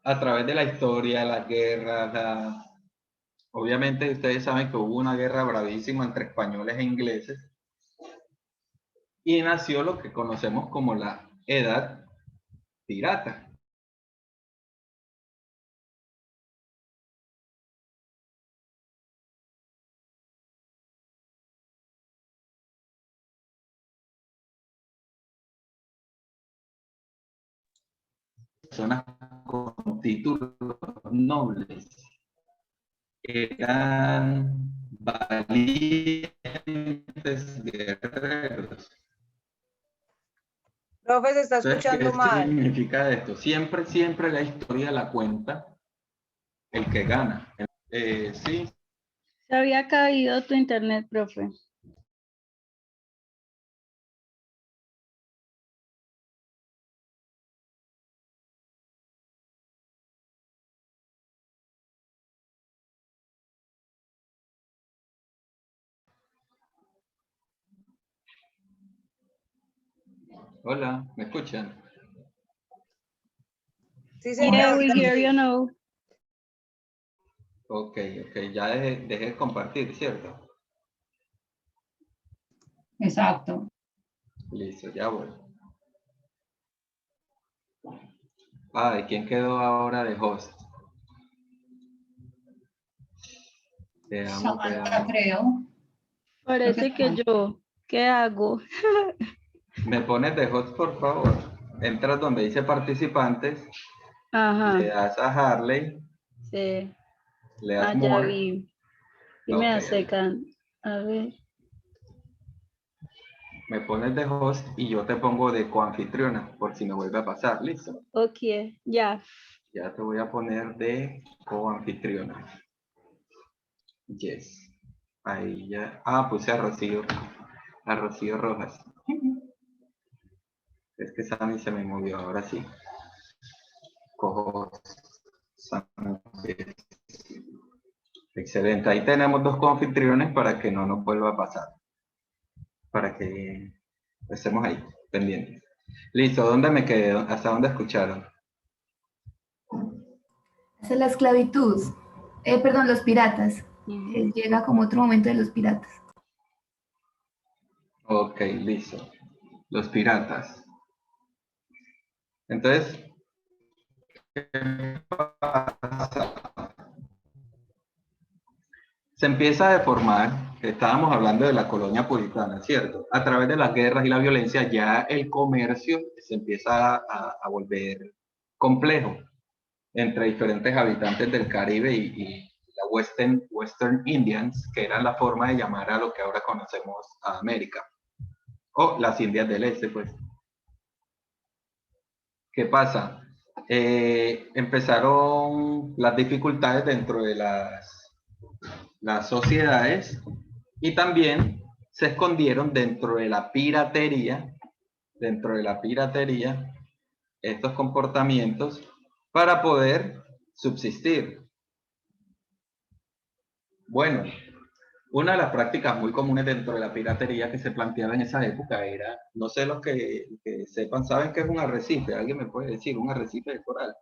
a través de la historia, las guerras, obviamente ustedes saben que hubo una guerra bravísima entre españoles e ingleses y nació lo que conocemos como la Edad Pirata. Personas con títulos nobles eran valientes guerreros. Profe, se está Entonces, escuchando ¿qué mal. significa esto? Siempre la historia la cuenta el que gana. Sí, Se había caído tu internet, profe. hola, ¿me escuchan? Sí, señor. Yeah, we ahorita hear sí. you now. Ok, ya dejé de compartir, ¿cierto? Exacto. Listo, ya voy. Ay, ¿quién quedó ahora de host? Samantha, creo. Parece que yo, ¿qué hago? Me pones de host, por favor. Entras donde dice participantes, le Ajá, das a Harley, sí. le das Ah, ya more. vi. Y Ok, me ahí. acercan. A ver. Me pones de host y yo te pongo de coanfitriona, por si me vuelve a pasar, ¿listo? Ok, ya. Ya te voy a poner de coanfitriona. Yes. Ahí ya. Ah, puse a Rocío Rojas. Es que Sammy se me movió, ahora sí. Cojo Sammy. Excelente. Ahí tenemos 2 coanfitriones para que no nos vuelva a pasar. Para que estemos ahí, pendientes. Listo, ¿dónde me quedé? ¿Hasta dónde escucharon? Es la esclavitud. Perdón, los piratas. Ujú. Llega como otro momento de los piratas. Ok, listo. Los piratas. Entonces, ¿qué pasa? Se empieza a deformar, que estábamos hablando de la colonia puritana, ¿cierto? A través de las guerras y la violencia, ya el comercio se empieza a volver complejo entre diferentes habitantes del Caribe y la Western Indians, que era la forma de llamar a lo que ahora conocemos a América, o las Indias del Este, pues. ¿Qué pasa? Empezaron las dificultades dentro de las sociedades y también se escondieron dentro de la piratería dentro de la piratería estos comportamientos para poder subsistir. Bueno, una de las prácticas muy comunes dentro de la piratería que se planteaba en esa época era, no sé los que sepan, ¿saben qué es un arrecife? ¿Alguien me puede decir? Un arrecife de coral.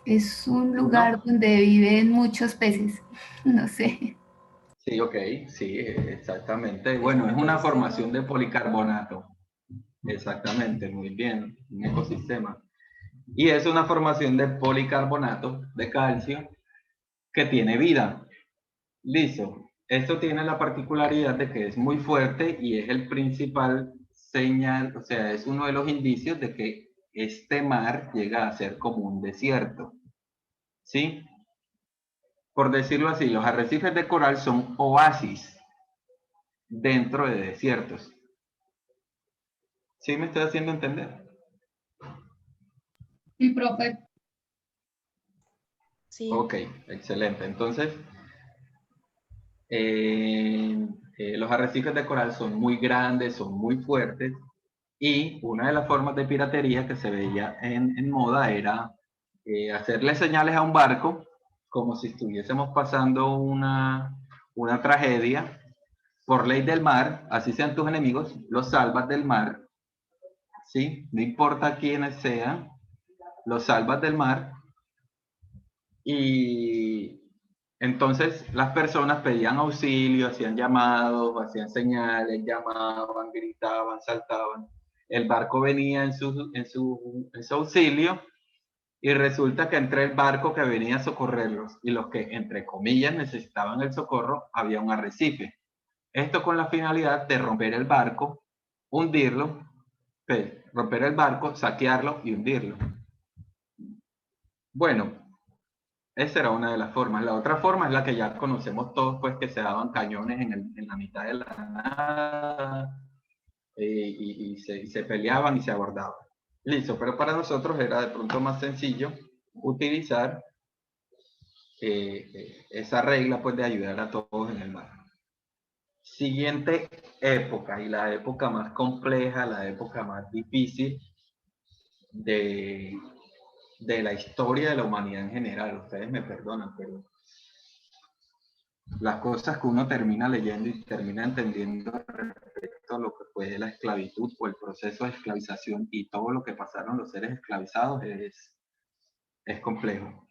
Es un lugar donde viven muchos peces. No sé. Sí, ok, sí, exactamente. Bueno, es una formación de policarbonato. Exactamente, muy bien, un ecosistema. Y es una formación de policarbonato de calcio que tiene vida. Listo. Esto tiene la particularidad de que es muy fuerte y es el principal señal, o sea, es uno de los indicios de que este mar llega a ser como un desierto. ¿Sí? Por decirlo así, los arrecifes de coral son oasis dentro de desiertos. ¿Sí me estoy haciendo entender? Y profe, Sí. Ok, excelente. Entonces, los arrecifes de coral son muy grandes, son muy fuertes y una de las formas de piratería que se veía en moda era hacerle señales a un barco como si estuviésemos pasando una tragedia. Por ley del mar, así sean tus enemigos, los salvas del mar, ¿sí? No importa quiénes sean, los salvas del mar. Y entonces las personas pedían auxilio, hacían llamados, hacían señales, llamaban, gritaban, saltaban. El barco venía en su auxilio y resulta que entre el barco que venía a socorrerlos y los que, entre comillas, necesitaban el socorro, había un arrecife. Esto con la finalidad de romper el barco, hundirlo, romper el barco, saquearlo y hundirlo. Bueno, esa era una de las formas. La otra forma es la que ya conocemos todos, pues que se daban cañones en la mitad de la nada y se peleaban y se abordaban. Listo, pero para nosotros era de pronto más sencillo utilizar esa regla pues de ayudar a todos en el mar. Siguiente época, y la época más compleja, la época más difícil de, de la historia de la humanidad en general. Ustedes me perdonan, pero las cosas que uno termina leyendo y termina entendiendo respecto a lo que fue la esclavitud o el proceso de esclavización y todo lo que pasaron los seres esclavizados es complejo.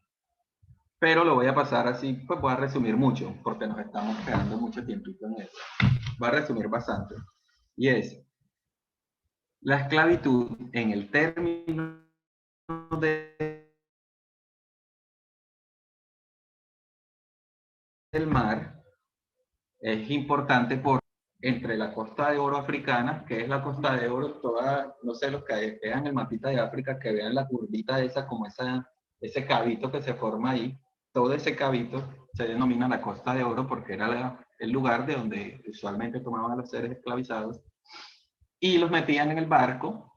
Pero lo voy a pasar así, pues voy a resumir mucho, porque nos estamos quedando mucho tiempito en eso. Voy a resumir bastante. Y es, la esclavitud en el término del mar es importante por entre la Costa de Oro africana, que es la Costa de Oro, toda, no sé, los que vean el mapita de África, que vean la curvita esa, como ese cabito que se forma ahí, todo ese cabito se denomina la Costa de Oro porque era el lugar de donde usualmente tomaban a los seres esclavizados y los metían en el barco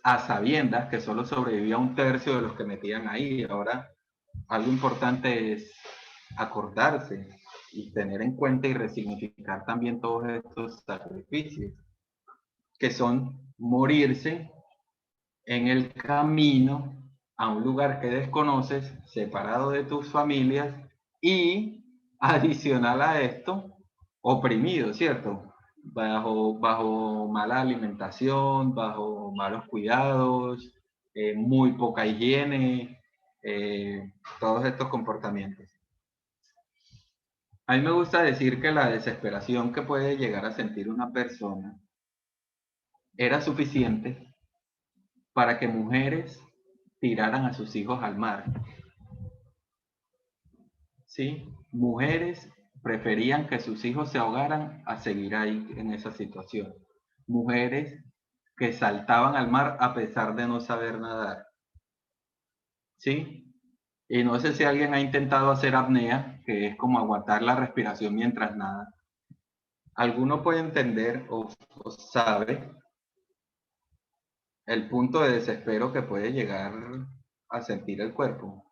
a sabiendas que solo sobrevivía un tercio de los que metían ahí. Ahora, algo importante es acordarse y tener en cuenta y resignificar también todos estos sacrificios, que son morirse en el camino a un lugar que desconoces, separado de tus familias y adicional a esto, oprimido, ¿cierto? Bajo mala alimentación, bajo malos cuidados, muy poca higiene, todos estos comportamientos. A mí me gusta decir que la desesperación que puede llegar a sentir una persona era suficiente para que mujeres tiraran a sus hijos al mar. ¿Sí? Mujeres preferían que sus hijos se ahogaran a seguir ahí en esa situación. Mujeres que saltaban al mar a pesar de no saber nadar. ¿Sí? Y no sé si alguien ha intentado hacer apnea, que es como aguantar la respiración mientras nada. ¿Alguno puede entender o sabe el punto de desespero que puede llegar a sentir el cuerpo?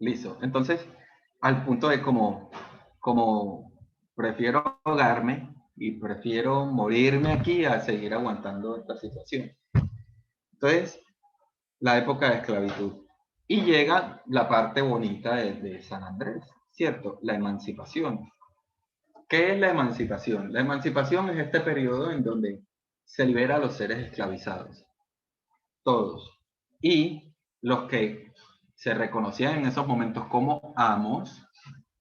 Listo. Entonces, al punto de como prefiero ahogarme y prefiero morirme aquí a seguir aguantando esta situación. Entonces, la época de esclavitud. Y llega la parte bonita de San Andrés, ¿cierto? La emancipación. ¿Qué es la emancipación? La emancipación es este periodo en donde se libera a los seres esclavizados, todos. Y los que se reconocían en esos momentos como amos,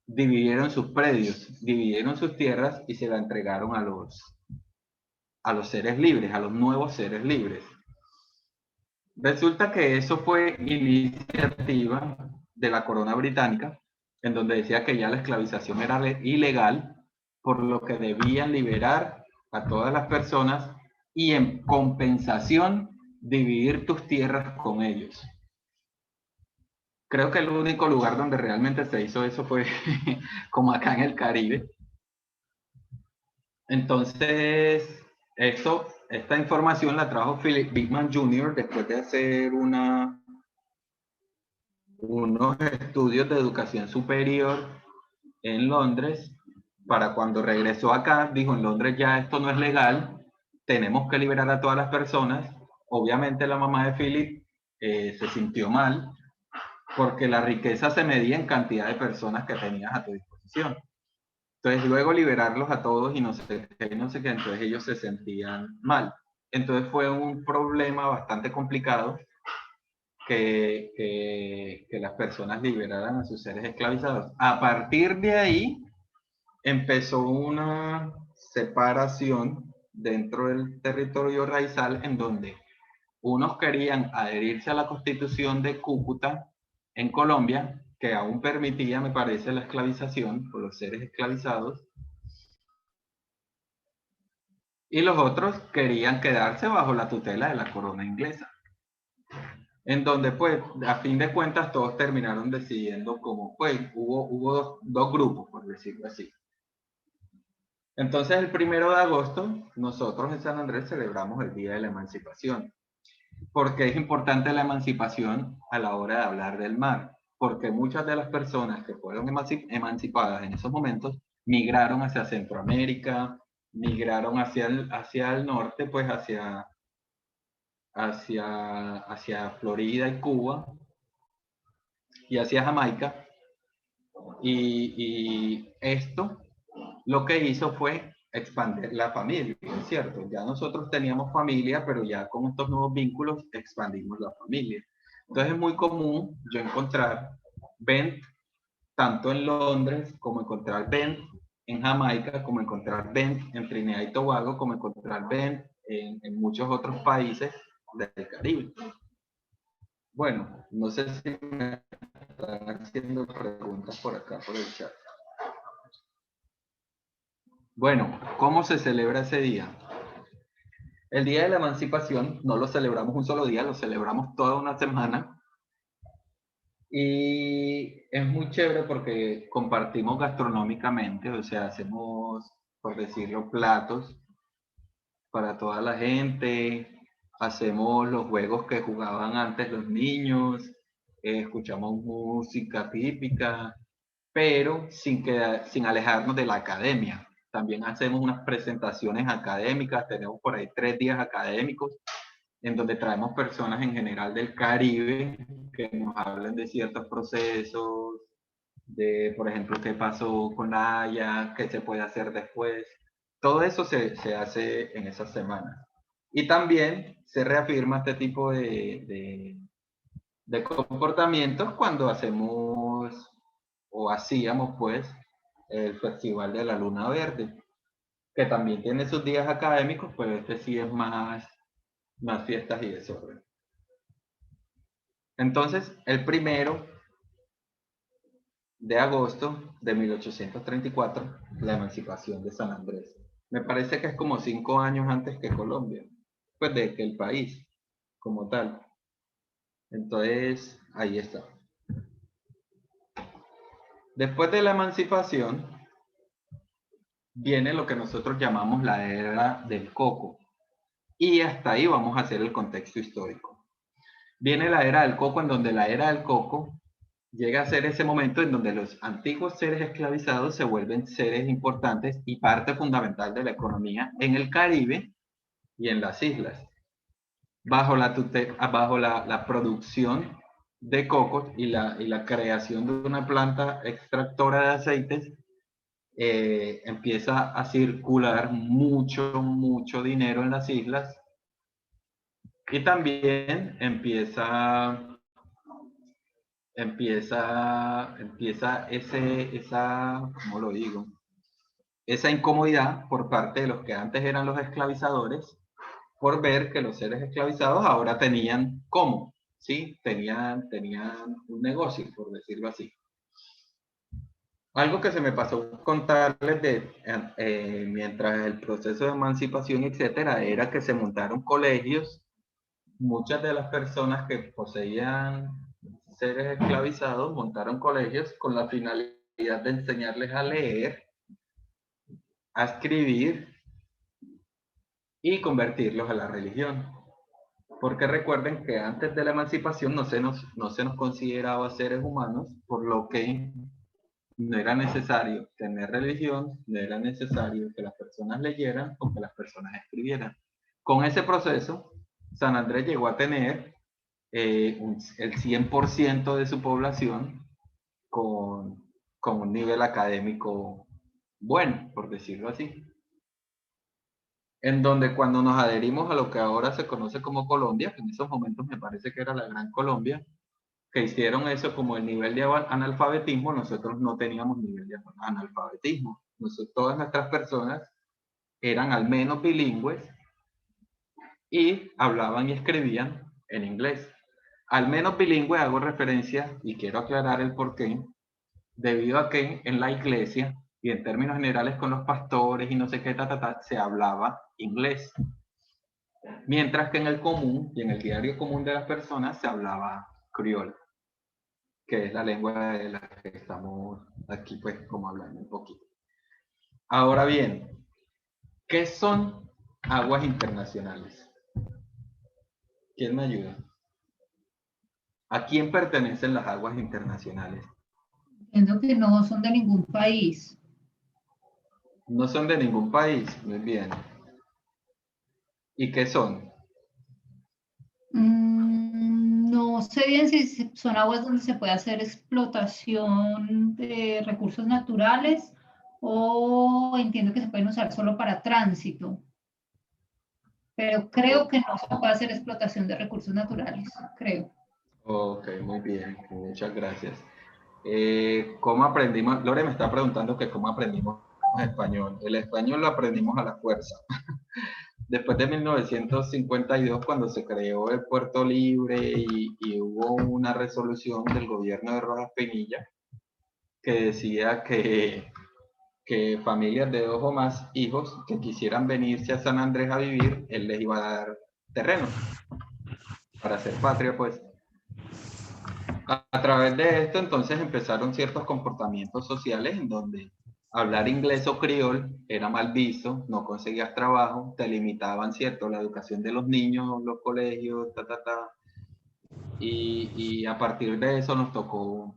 dividieron sus predios, dividieron sus tierras y se la entregaron a los seres libres, a los nuevos seres libres. Resulta que eso fue iniciativa de la corona británica, en donde decía que ya la esclavización era ilegal, por lo que debían liberar a todas las personas y en compensación dividir tus tierras con ellos. Creo que el único lugar donde realmente se hizo eso fue como acá en el Caribe. Entonces, esta información la trajo Philip Bigman Jr. después de hacer unos estudios de educación superior en Londres. Para cuando regresó acá, dijo, en Londres ya esto no es legal, tenemos que liberar a todas las personas. Obviamente la mamá de Philip se sintió mal, porque la riqueza se medía en cantidad de personas que tenías a tu disposición. Entonces luego liberarlos a todos y no sé qué, entonces ellos se sentían mal. Entonces fue un problema bastante complicado que las personas liberaran a sus seres esclavizados. A partir de ahí empezó una separación dentro del territorio raizal en donde unos querían adherirse a la Constitución de Cúcuta en Colombia, que aún permitía, me parece, la esclavización por los seres esclavizados, y los otros querían quedarse bajo la tutela de la corona inglesa, en donde pues a fin de cuentas todos terminaron decidiendo como pues hubo dos grupos, por decirlo así. Entonces el 1 de agosto nosotros en San Andrés celebramos el Día de la Emancipación. ¿Por qué es importante la emancipación a la hora de hablar del mar? Porque muchas de las personas que fueron emancipadas en esos momentos migraron hacia Centroamérica, migraron hacia el norte, pues hacia Florida y Cuba y hacia Jamaica. Y esto lo que hizo fue expandir la familia, ¿cierto? Ya nosotros teníamos familia, pero ya con estos nuevos vínculos expandimos la familia. Entonces es muy común yo encontrar Bent tanto en Londres como encontrar Bent en Jamaica, como encontrar Bent en Trinidad y Tobago, como encontrar Bent en muchos otros países del Caribe. Bueno, no sé si me están haciendo preguntas por acá, por el chat. Bueno, ¿cómo se celebra ese día? El Día de la Emancipación no lo celebramos un solo día, lo celebramos toda una semana. Y es muy chévere porque compartimos gastronómicamente, o sea, hacemos, por decirlo, platos para toda la gente, hacemos los juegos que jugaban antes los niños, escuchamos música típica, pero sin alejarnos de la academia. También hacemos unas presentaciones académicas, tenemos por ahí 3 días académicos, en donde traemos personas en general del Caribe que nos hablan de ciertos procesos, de, por ejemplo, qué pasó con la Haya, qué se puede hacer después. Todo eso se hace en esas semanas. Y también se reafirma este tipo de comportamientos cuando hacemos o hacíamos pues el Festival de la Luna Verde, que también tiene sus días académicos, pero este sí es más fiestas y desorden. Entonces, el 1 de agosto de 1834, la emancipación de San Andrés. Me parece que es como 5 años antes que Colombia, pues de que el país como tal. Entonces, ahí está. Después de la emancipación, viene lo que nosotros llamamos la era del coco. Y hasta ahí vamos a hacer el contexto histórico. Viene la era del coco, en donde la era del coco llega a ser ese momento en donde los antiguos seres esclavizados se vuelven seres importantes y parte fundamental de la economía en el Caribe y en las islas, bajo la producción de cocos y la creación de una planta extractora de aceites. Empieza a circular mucho dinero en las islas, y también empieza ¿cómo lo digo? Esa incomodidad por parte de los que antes eran los esclavizadores, por ver que los seres esclavizados ahora tenían cómo, ¿sí? Tenían un negocio, por decirlo así. Algo que se me pasó contarles mientras el proceso de emancipación, etcétera, era que se montaron colegios. Muchas de las personas que poseían seres esclavizados montaron colegios con la finalidad de enseñarles a leer, a escribir y convertirlos a la religión. Porque recuerden que antes de la emancipación no se nos consideraba seres humanos, por lo que no era necesario tener religión, no era necesario que las personas leyeran o que las personas escribieran. Con ese proceso, San Andrés llegó a tener el 100% de su población con un nivel académico bueno, por decirlo así. En donde cuando nos adherimos a lo que ahora se conoce como Colombia, que en esos momentos me parece que era la Gran Colombia, que hicieron eso como el nivel de analfabetismo, nosotros no teníamos nivel de analfabetismo. Todas nuestras personas eran al menos bilingües y hablaban y escribían en inglés. Al menos bilingüe hago referencia, y quiero aclarar el porqué, debido a que en la iglesia y en términos generales con los pastores y no sé qué, se hablaba inglés. Mientras que en el común y en el diario común de las personas se hablaba criol, que es la lengua de la que estamos aquí pues como hablando un poquito. Ahora bien, ¿qué son aguas internacionales? ¿Quién me ayuda? ¿A quién pertenecen las aguas internacionales? Entiendo que no son de ningún país. No son de ningún país, muy bien. ¿Y qué son? No sé bien si son aguas donde se puede hacer explotación de recursos naturales o entiendo que se pueden usar solo para tránsito. Pero creo que no se puede hacer explotación de recursos naturales, creo. Ok, muy bien, muchas gracias. ¿Cómo aprendimos? Lore me está preguntando que cómo aprendimos español. El español lo aprendimos a la fuerza. Después de 1952, cuando se creó el Puerto Libre y hubo una resolución del gobierno de Rojas Pinilla que decía que familias de 2 o más hijos que quisieran venirse a San Andrés a vivir, él les iba a dar terreno para hacer patria, pues. A través de esto, entonces, empezaron ciertos comportamientos sociales en donde hablar inglés o criol era mal visto, no conseguías trabajo, te limitaban, ¿cierto?, la educación de los niños, los colegios, y a partir de eso nos tocó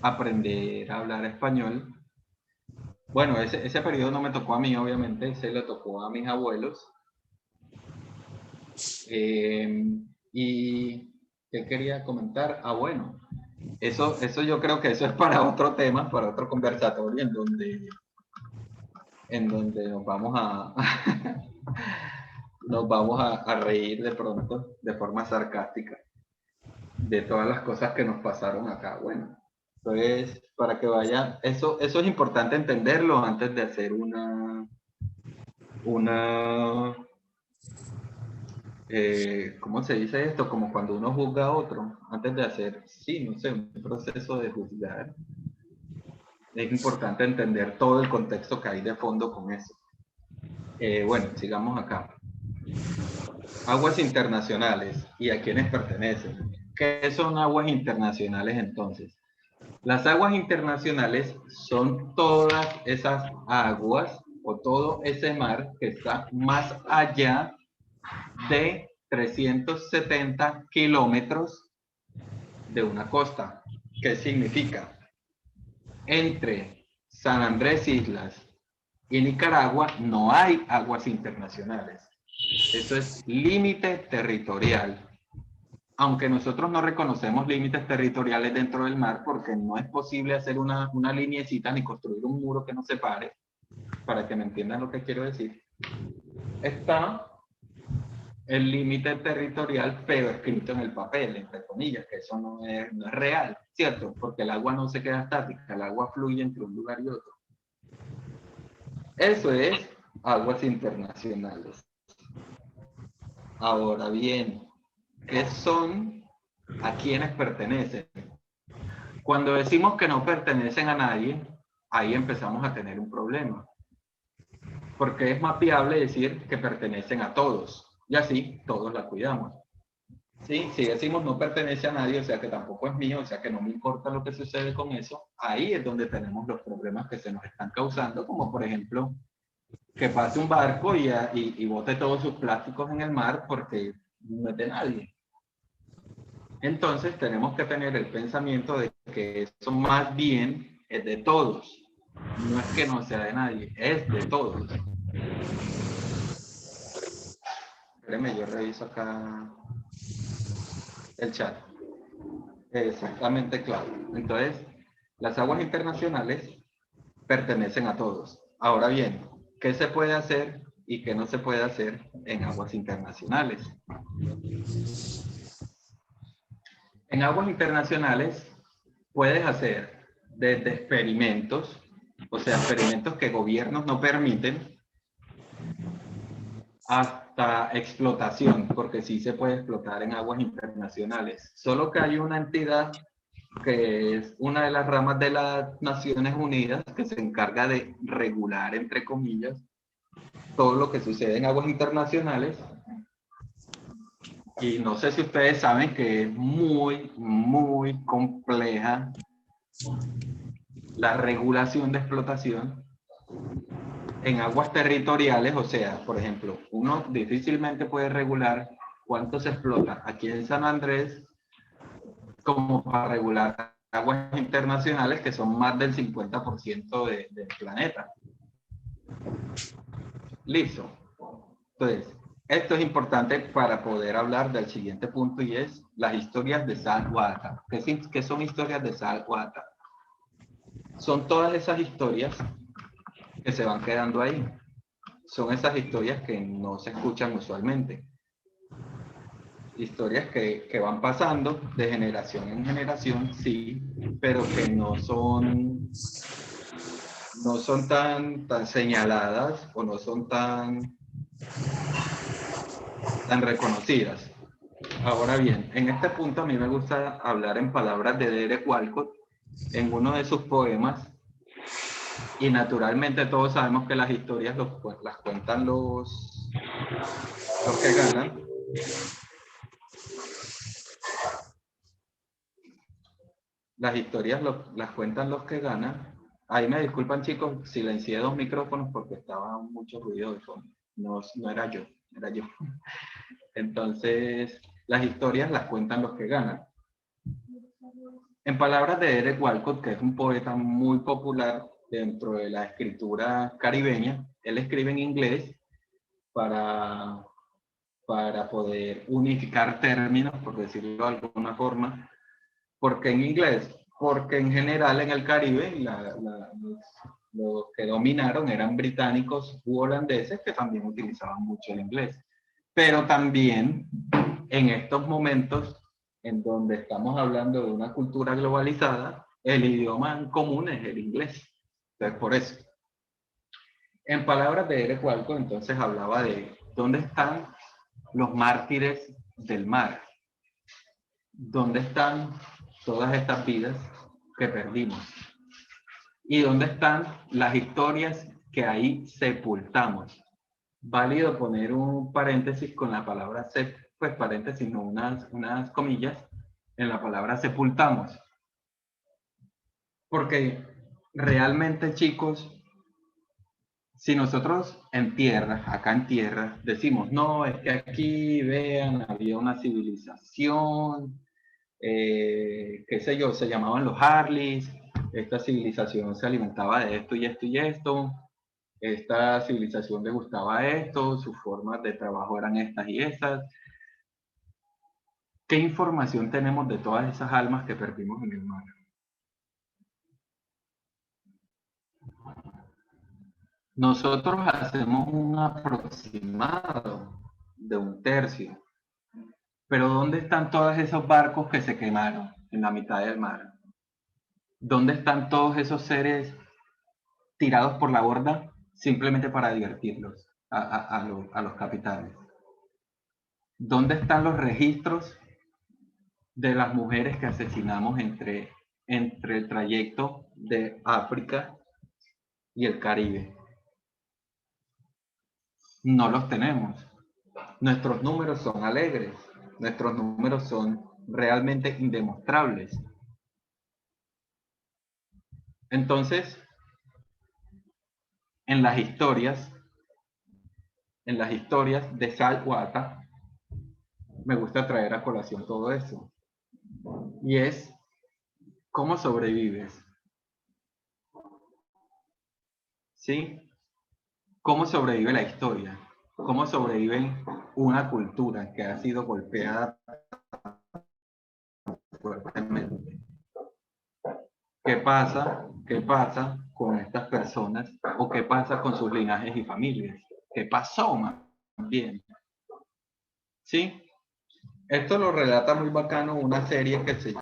aprender a hablar español. Bueno, ese periodo no me tocó a mí, obviamente, ese le tocó a mis abuelos. Y ¿qué quería comentar? Ah, bueno, eso yo creo que eso es para otro tema, para otro conversatorio en donde nos vamos a reír de pronto, de forma sarcástica, de todas las cosas que nos pasaron acá. Bueno, entonces, para que vaya, eso es importante entenderlo antes de hacer ¿cómo se dice esto? Como cuando uno juzga a otro, antes de hacer, sí, no sé, un proceso de juzgar. Es importante entender todo el contexto que hay de fondo con eso. Bueno, sigamos acá. Aguas internacionales y a quiénes pertenecen. ¿Qué son aguas internacionales entonces? Las aguas internacionales son todas esas aguas o todo ese mar que está más allá de 370 kilómetros de una costa. ¿Qué significa? Entre San Andrés Islas y Nicaragua no hay aguas internacionales. Eso es límite territorial. Aunque nosotros no reconocemos límites territoriales dentro del mar porque no es posible hacer una lineecita ni construir un muro que nos separe, para que me entiendan lo que quiero decir, está el límite territorial pero escrito en el papel, entre comillas, que eso no es real, ¿cierto? Porque el agua no se queda estática, el agua fluye entre un lugar y otro. Eso es aguas internacionales. Ahora bien, ¿qué son? ¿A quiénes pertenecen? Cuando decimos que no pertenecen a nadie, ahí empezamos a tener un problema. Porque es más viable decir que pertenecen a todos. Y así todos la cuidamos. ¿Sí? Si decimos no pertenece a nadie, o sea que tampoco es mío, o sea que no me importa lo que sucede con eso, ahí es donde tenemos los problemas que se nos están causando, como por ejemplo, que pase un barco y bote todos sus plásticos en el mar porque no es de nadie. Entonces tenemos que tener el pensamiento de que eso más bien es de todos. No es que no sea de nadie, es de todos. Espérenme, yo reviso acá el chat. Exactamente, claro. Entonces, las aguas internacionales pertenecen a todos. Ahora bien, ¿qué se puede hacer y qué no se puede hacer en aguas internacionales? En aguas internacionales puedes hacer desde experimentos, o sea, experimentos que gobiernos no permiten, hasta explotación, porque sí se puede explotar en aguas internacionales. Solo que hay una entidad que es una de las ramas de las Naciones Unidas que se encarga de regular, entre comillas, todo lo que sucede en aguas internacionales. Y no sé si ustedes saben que es muy, muy compleja la regulación de explotación en aguas territoriales. O sea, por ejemplo, uno difícilmente puede regular cuánto se explota aquí en San Andrés como para regular aguas internacionales que son más del 50% del planeta. Listo. Entonces, esto es importante para poder hablar del siguiente punto y es las historias de saltwater. ¿Qué son historias de saltwater? Son todas esas historias que se van quedando ahí. Son esas historias que no se escuchan usualmente. Historias que van pasando de generación en generación, sí, pero que no son tan señaladas o no son tan reconocidas. Ahora bien, en este punto a mí me gusta hablar en palabras de Derek Walcott en uno de sus poemas, y naturalmente todos sabemos que las historias las cuentan los que ganan. Las historias las cuentan los que ganan. Ahí me disculpan, chicos, silencié 2 micrófonos porque estaba mucho ruido de fondo. No era yo, era yo. Entonces, las historias las cuentan los que ganan. En palabras de Derek Walcott, que es un poeta muy popular dentro de la escritura caribeña, él escribe en inglés para poder unificar términos, por decirlo de alguna forma. ¿Por qué en inglés? Porque en general en el Caribe los que dominaron eran británicos u holandeses que también utilizaban mucho el inglés. Pero también en estos momentos en donde estamos hablando de una cultura globalizada, el idioma en común es el inglés. Entonces, por eso. En palabras de Derek Walcott, entonces hablaba de dónde están los mártires del mar. ¿Dónde están todas estas vidas que perdimos? ¿Y dónde están las historias que ahí sepultamos? Válido poner un paréntesis con la palabra pues paréntesis, no unas comillas, en la palabra sepultamos. Porque realmente, chicos, si nosotros en tierra, acá en tierra, decimos, no, es que aquí, vean, había una civilización, qué sé yo, se llamaban los Harleys, esta civilización se alimentaba de esto y esto y esto, esta civilización le gustaba esto, sus formas de trabajo eran estas y estas. ¿Qué información tenemos de todas esas almas que perdimos en el mar? Nosotros hacemos un aproximado de 1/3. Pero ¿dónde están todos esos barcos que se quemaron en la mitad del mar? ¿Dónde están todos esos seres tirados por la borda simplemente para divertirlos a los capitanes? ¿Dónde están los registros de las mujeres que asesinamos entre el trayecto de África y el Caribe? No los tenemos. Nuestros números son alegres, nuestros números son realmente indemostrables. Entonces, en las historias de Salwata, me gusta traer a colación todo eso. Y es, ¿cómo sobrevives? ¿Sí? ¿Cómo sobrevive la historia? ¿Cómo sobrevive una cultura que ha sido golpeada fuertemente? ¿Qué pasa? ¿Qué pasa con estas personas? ¿O qué pasa con sus linajes y familias? ¿Qué pasó más bien? ¿Sí? Esto lo relata muy bacano una serie que se llama...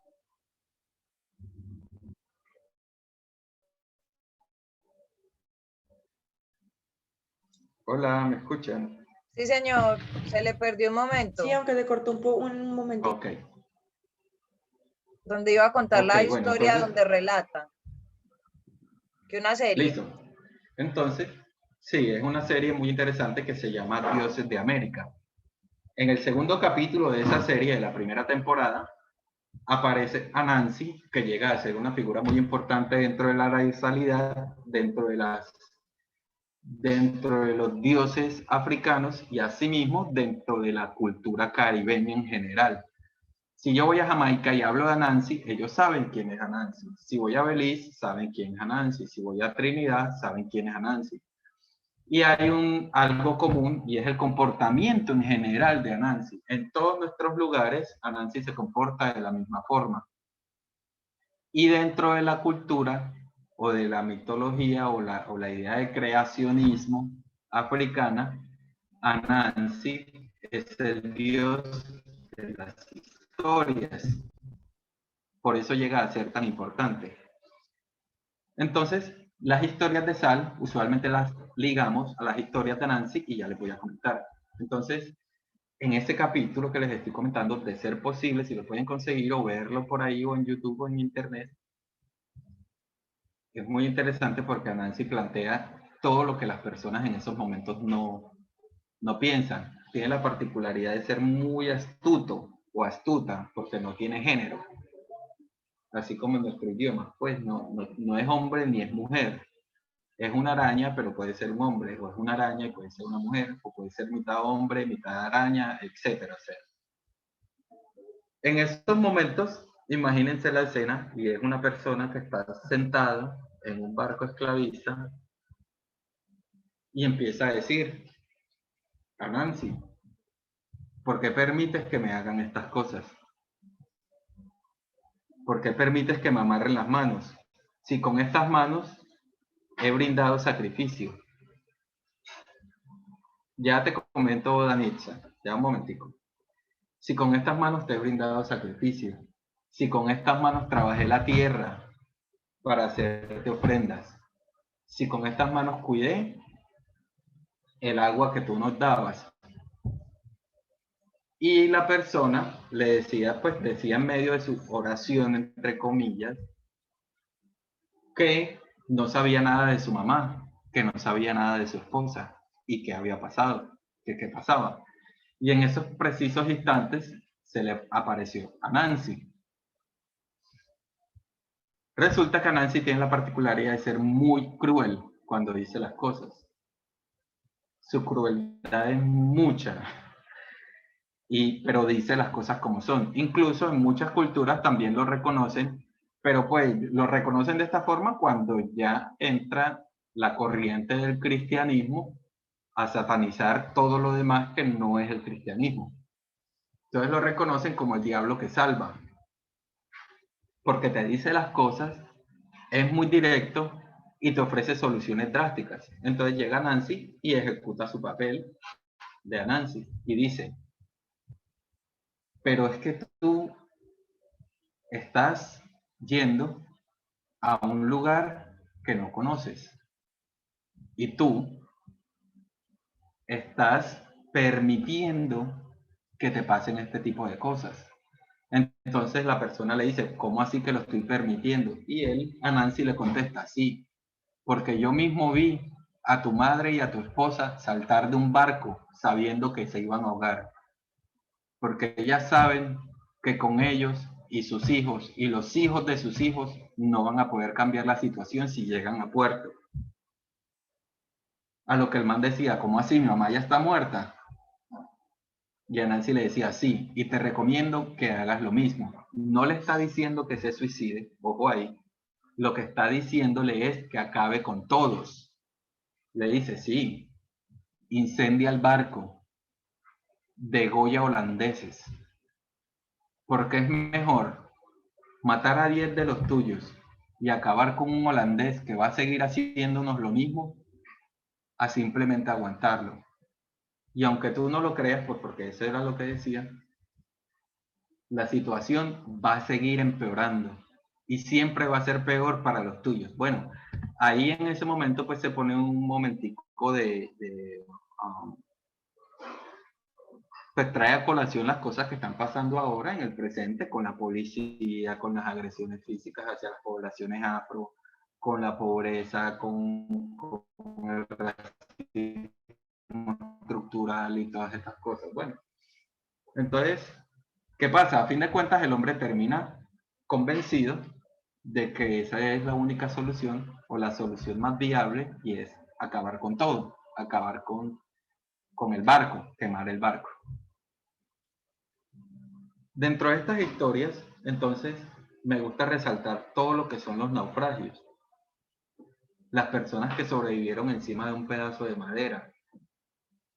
Hola, ¿me escuchan? Sí, señor, se le perdió un momento. Sí, aunque se cortó un momento. Ok. Donde iba a contar la Ok, bueno, historia entonces- donde relata. Que una serie. Listo. Entonces, sí, es una serie muy interesante que se llama Dioses de América. En el segundo capítulo de esa serie, de la primera temporada, aparece Anansi, que llega a ser una figura muy importante dentro de la raizalidad, dentro de los dioses africanos y asimismo dentro de la cultura caribeña en general. Si yo voy a Jamaica y hablo de Anansi, ellos saben quién es Anansi. Si voy a Belice, saben quién es Anansi. Si voy a Trinidad, saben quién es Anansi. Y hay algo común y es el comportamiento en general de Anansi. En todos nuestros lugares, Anansi se comporta de la misma forma. Y dentro de la cultura o de la mitología o la idea de creacionismo africana, Anansi es el dios de las historias. Por eso llega a ser tan importante. Entonces, las historias de Sal usualmente las ligamos a las historias de Anansi y ya les voy a comentar. Entonces, en este capítulo que les estoy comentando, de ser posible, si lo pueden conseguir o verlo por ahí o en YouTube o en Internet, es muy interesante porque Anansi plantea todo lo que las personas en esos momentos no piensan. Tiene la particularidad de ser muy astuto o astuta porque no tiene género. Así como en nuestro idioma, pues no es hombre ni es mujer. Es una araña, pero puede ser un hombre, o es una araña y puede ser una mujer, o puede ser mitad hombre, mitad araña, etcétera. En estos momentos, imagínense la escena, y es una persona que está sentada en un barco esclavista y empieza a decir, a Nancy, ¿por qué permites que me hagan estas cosas? ¿Por qué permites que me amarren las manos? Si con estas manos he brindado sacrificio. Ya te comento, Danitza, ya un momentico. Si con estas manos te he brindado sacrificio, si con estas manos trabajé la tierra para hacerte ofrendas, si con estas manos cuidé el agua que tú nos dabas. Y la persona le decía, pues decía en medio de su oración, entre comillas, que no sabía nada de su mamá, que no sabía nada de su esposa y qué había pasado, que qué pasaba. Y en esos precisos instantes se le apareció a Nancy. Resulta que Nancy tiene la particularidad de ser muy cruel cuando dice las cosas. Su crueldad es mucha. pero dice las cosas como son. Incluso en muchas culturas también lo reconocen, pero pues lo reconocen de esta forma cuando ya entra la corriente del cristianismo a satanizar todo lo demás que no es el cristianismo. Entonces lo reconocen como el diablo que salva, porque te dice las cosas, es muy directo y te ofrece soluciones drásticas. Entonces llega Nancy y ejecuta su papel de Anansi y dice, pero es que tú estás yendo a un lugar que no conoces y tú estás permitiendo que te pasen este tipo de cosas. Entonces la persona le dice, ¿cómo así que lo estoy permitiendo? Y él a Nancy le contesta, sí, porque yo mismo vi a tu madre y a tu esposa saltar de un barco sabiendo que se iban a ahogar, porque ellas saben que con ellos y sus hijos y los hijos de sus hijos no van a poder cambiar la situación si llegan a puerto. A lo que el man decía, ¿cómo así? Mi mamá ya está muerta. Y a Nancy le decía, sí, y te recomiendo que hagas lo mismo. No le está diciendo que se suicide, ojo ahí. Lo que está diciéndole es que acabe con todos. Le dice, sí, incendia el barco, degolla holandeses, porque es mejor matar a 10 de los tuyos y acabar con un holandés que va a seguir haciéndonos lo mismo, a simplemente aguantarlo. Y aunque tú no lo creas, pues porque eso era lo que decía, la situación va a seguir empeorando y siempre va a ser peor para los tuyos. Bueno, ahí en ese momento pues se pone un momentico pues trae a colación las cosas que están pasando ahora en el presente con la policía, con las agresiones físicas hacia las poblaciones afro, con la pobreza, con el racismo estructural y todas estas cosas. Bueno, entonces, ¿qué pasa? A fin de cuentas, el hombre termina convencido de que esa es la única solución o la solución más viable y es acabar con todo, acabar con el barco, quemar el barco. Dentro de estas historias, entonces, me gusta resaltar todo lo que son los naufragios. Las personas que sobrevivieron encima de un pedazo de madera.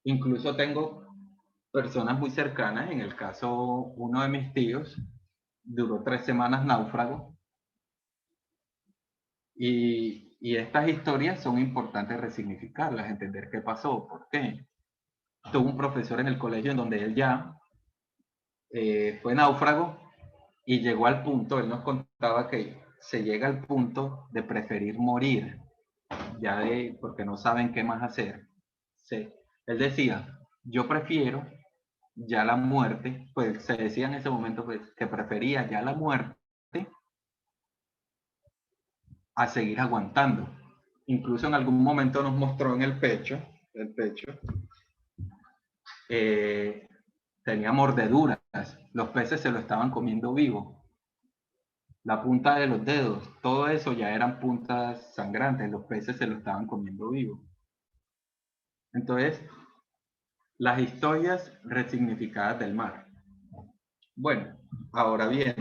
Incluso tengo personas muy cercanas, en el caso, uno de mis tíos duró 3 semanas náufrago. Y estas historias son importantes resignificarlas, entender qué pasó, por qué. Tuvo un profesor en el colegio en donde él ya fue náufrago y llegó al punto, él nos contaba que se llega al punto de preferir morir, ya porque no saben qué más hacer. Sí. Él decía, yo prefiero ya la muerte, pues se decía en ese momento pues, que prefería ya la muerte a seguir aguantando. Incluso en algún momento nos mostró en el pecho tenía mordeduras, los peces se lo estaban comiendo vivo. La punta de los dedos, todo eso ya eran puntas sangrantes, los peces se lo estaban comiendo vivo. Entonces, las historias resignificadas del mar. Bueno, ahora bien,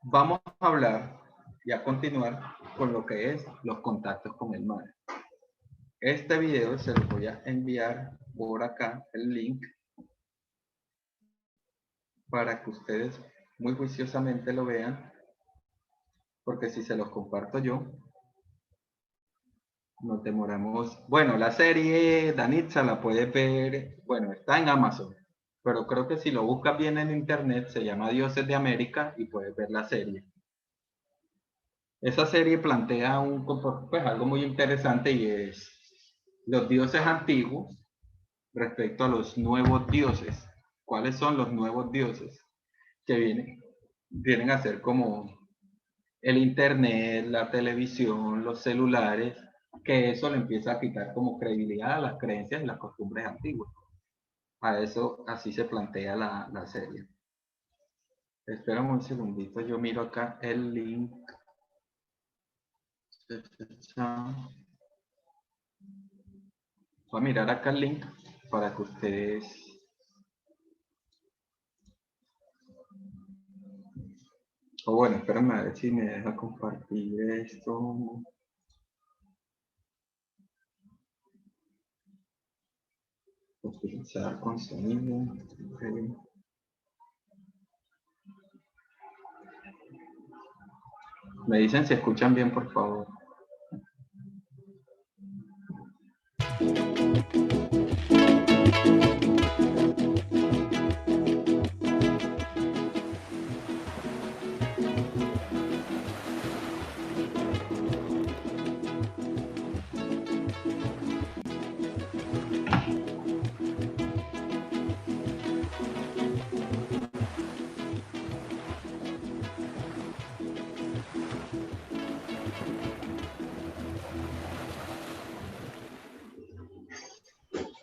vamos a hablar y a continuar con lo que es los contactos con el mar. Este video se lo voy a enviar por acá, el link, para que ustedes muy juiciosamente lo vean, porque si se los comparto yo, nos demoramos. Bueno, la serie Danitza la puedes ver, bueno, está en Amazon, pero creo que si lo buscas bien en internet se llama Dioses de América y puedes ver la serie. Esa serie plantea pues, algo muy interesante y es los dioses antiguos respecto a los nuevos dioses. ¿Cuáles son los nuevos dioses? Que vienen a ser como el internet, la televisión, los celulares, que eso le empieza a quitar como credibilidad a las creencias y las costumbres antiguas. A eso así se plantea la serie. Espérame un segundito, yo miro acá el link. Voy a mirar acá el link para que ustedes O bueno, espérame a ver si me deja compartir esto. Utilizar con sonido. Ok. Me dicen si escuchan bien, por favor.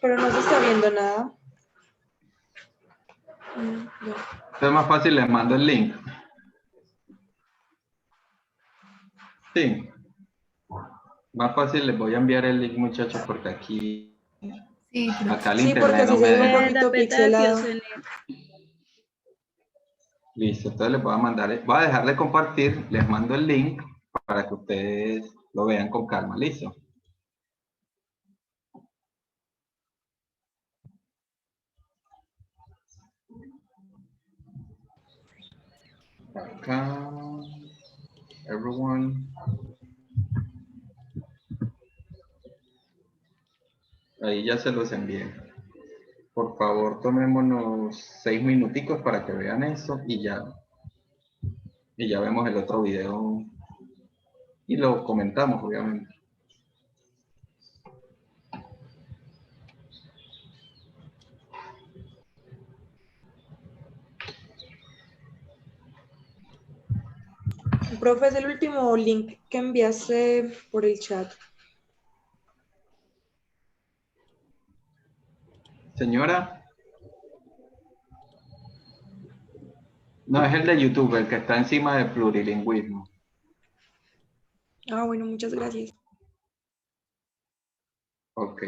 Pero no se está viendo nada. No. Es más fácil, les mando el link. Sí. Más fácil les voy a enviar el link, muchachos, porque aquí, Sí, creo acá el Sí, porque internet no así me se ve un deja. poquito pixelado. Listo, entonces les voy a mandar, voy a dejar de compartir, les mando el link para que ustedes lo vean con calma. Listo. Acá, everyone. Ahí ya se los envié. Por favor, tomémonos 6 minuticos para que vean eso y ya vemos el otro video y lo comentamos, obviamente. Profe, es el último link que enviaste por el chat. Señora, no es el de YouTube, el que está encima de plurilingüismo. Ah, bueno, muchas gracias. Ok.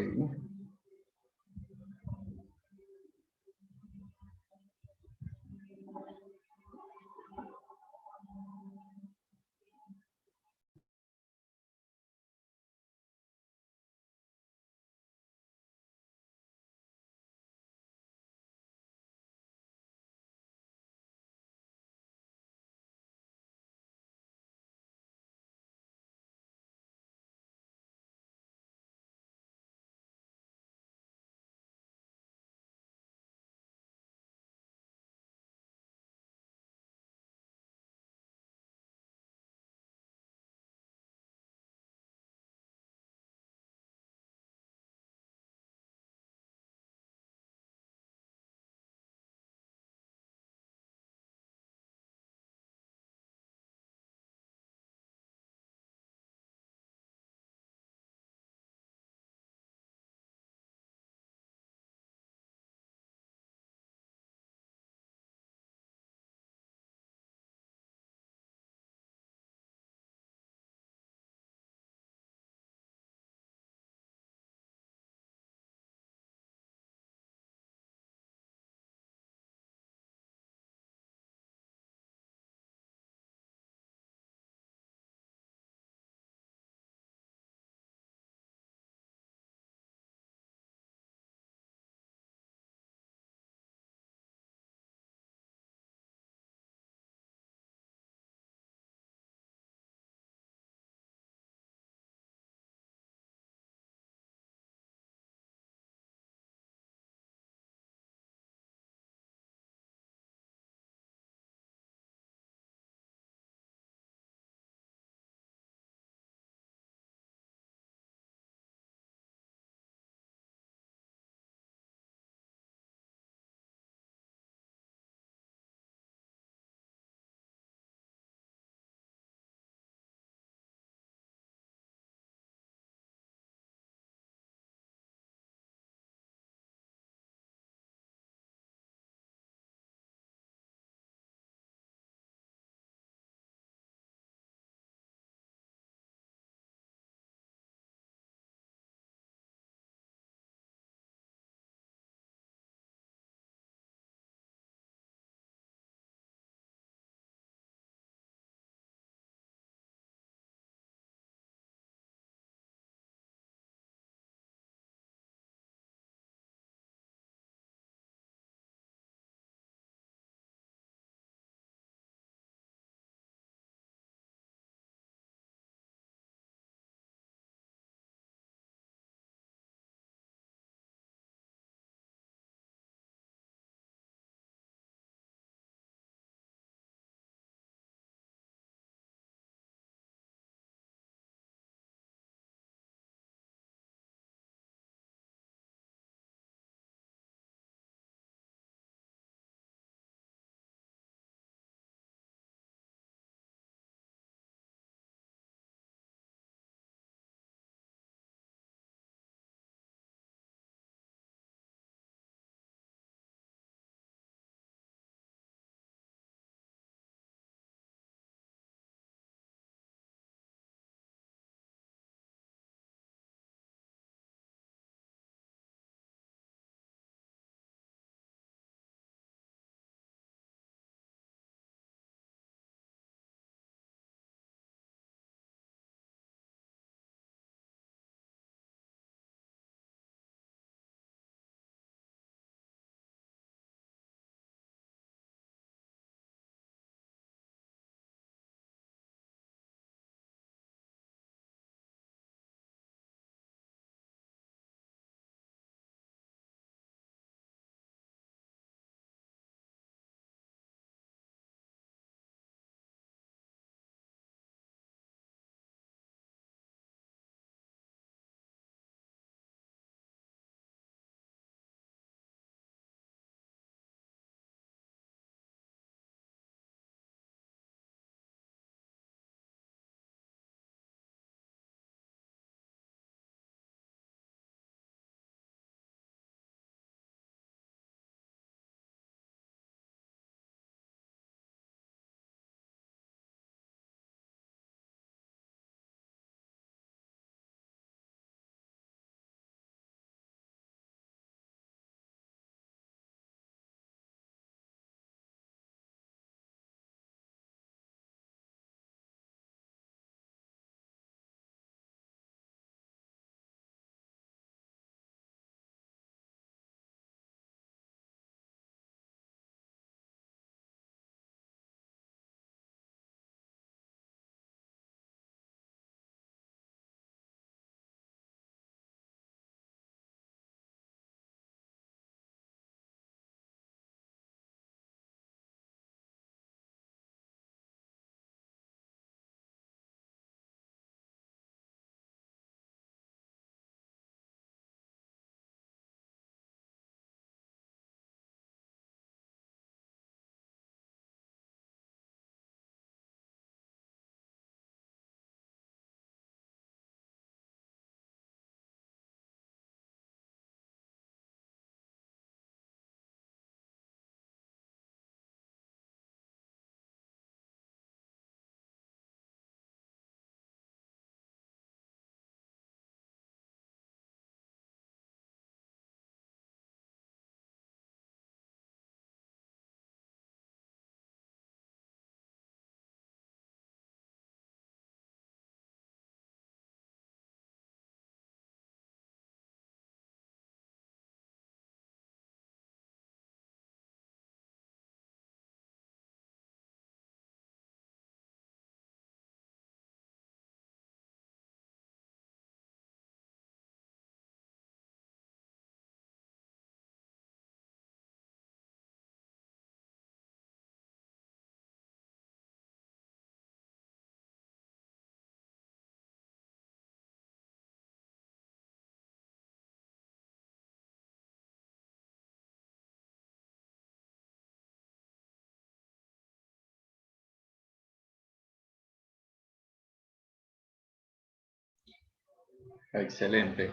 Excelente.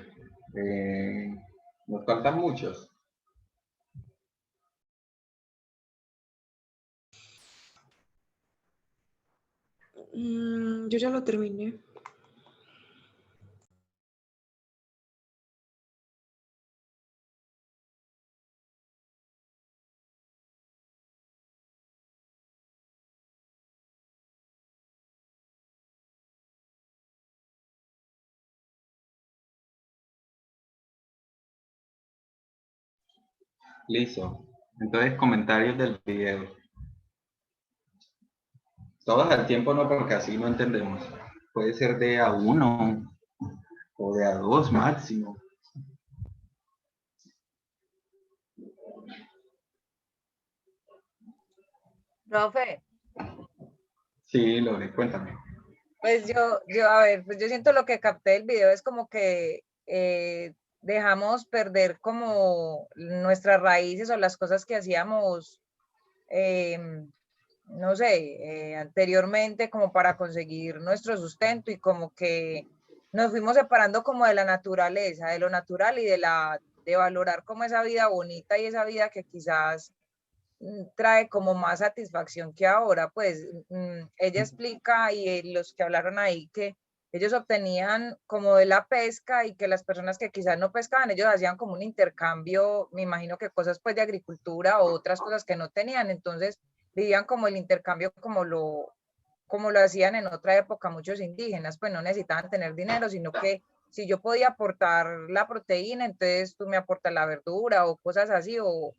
Nos faltan muchos. Yo ya lo terminé. Listo. Entonces, comentarios del video. Todos al tiempo no, porque así no entendemos. Puede ser de a uno o de a dos máximo. Profe, Sí, Lore, cuéntame. pues a ver, pues yo siento lo que capté del video es como que dejamos perder como nuestras raíces o las cosas que hacíamos, no sé, anteriormente como para conseguir nuestro sustento y como que nos fuimos separando como de la naturaleza, de lo natural y de valorar como esa vida bonita y esa vida que quizás trae como más satisfacción que ahora. Pues ella explica y los que hablaron ahí que ellos obtenían como de la pesca y que las personas que quizás no pescaban, ellos hacían como un intercambio, me imagino que cosas pues de agricultura o otras cosas que no tenían, entonces vivían como el intercambio como lo hacían en otra época muchos indígenas, pues no necesitaban tener dinero, sino que si yo podía aportar la proteína, entonces tú me aportas la verdura o cosas así, o